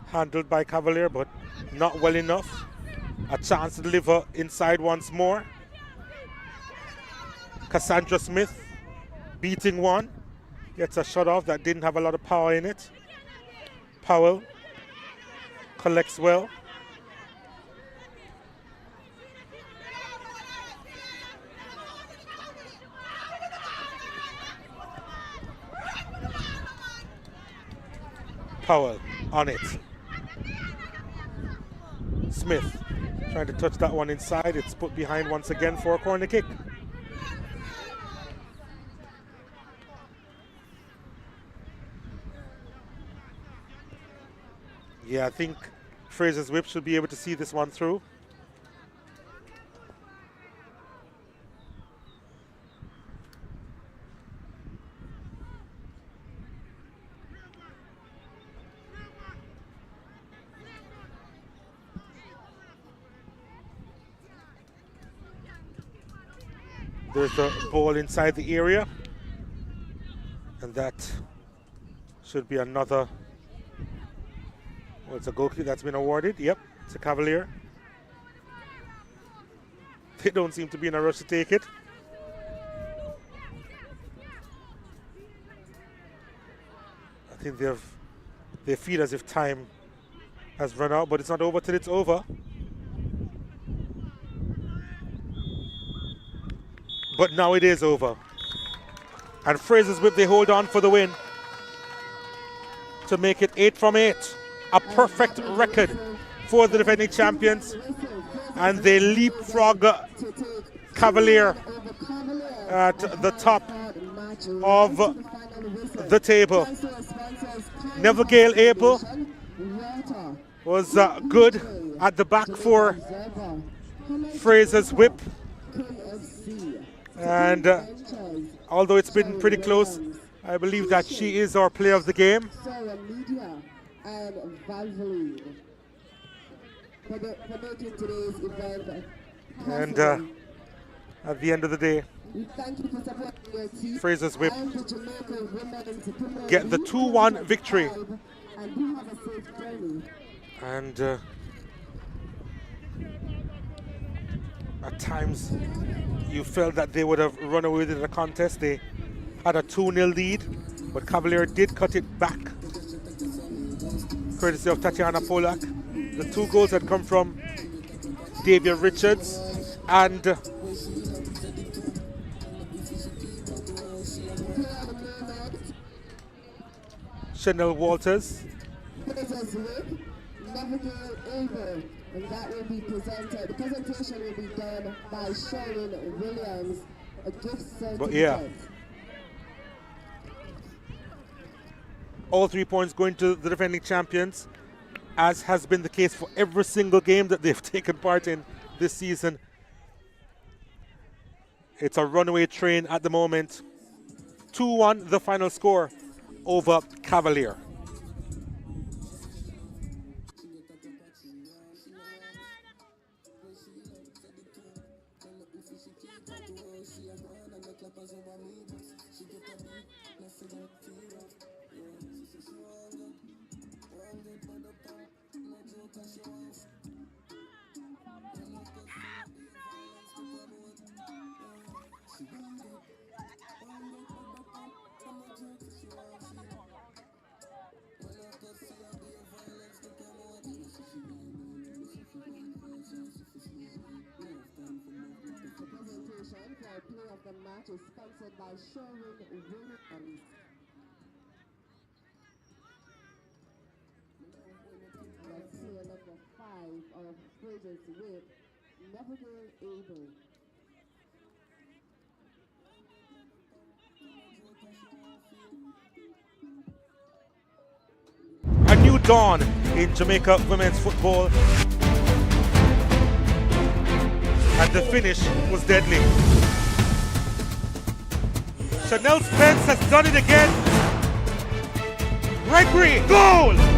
Speaker 1: Handled by Cavalier, but not well enough. A chance to deliver inside once more. Cassandra Smith beating one. Gets a shot off that didn't have a lot of power in it. Powell collects well. Powell on it. Smith trying to touch that one inside. It's put behind once again for a corner kick. Yeah, I think Frazier's whip should be able to see this one through. There's the ball inside the area, and that should be another. Well, it's a goal kick that's been awarded. Yep, it's a Cavalier. They don't seem to be in a rush to take it. I think they feel as if time has run out, but it's not over till it's over. But now it is over. And Frazier's whip, they hold on for the win to make it 8 from 8. A perfect record for the defending champions. And they leapfrog Cavalier at the top of the table. Neville Gale Abel was good at the back for Frazier's whip. And although it's been pretty close, I believe that she is our player of the game. And at the end of the day, Frazier's whip get the 2-1 victory. And at times you felt that they would have run away with the contest. They had a 2-0 lead, but Cavalier did cut it back, courtesy of Tatiana Polak. The 2 goals had come from Davia Richards and Chanel Walters.
Speaker 2: And that will be presented. The presentation will be done by Sharon Williams, a gift certificate.
Speaker 1: But yeah, all 3 points going to the defending champions, as has been the case for every single game that they've taken part in this season. It's a runaway train at the moment. 2-1 the final score over Cavalier.
Speaker 2: play of the match is sponsored by Sherwin Williams. That's player number 5 of Bridges with Neville Abel.
Speaker 1: A new dawn in Jamaica women's football. And the finish was deadly. Chanel Spence has done it again. Gregory, goal!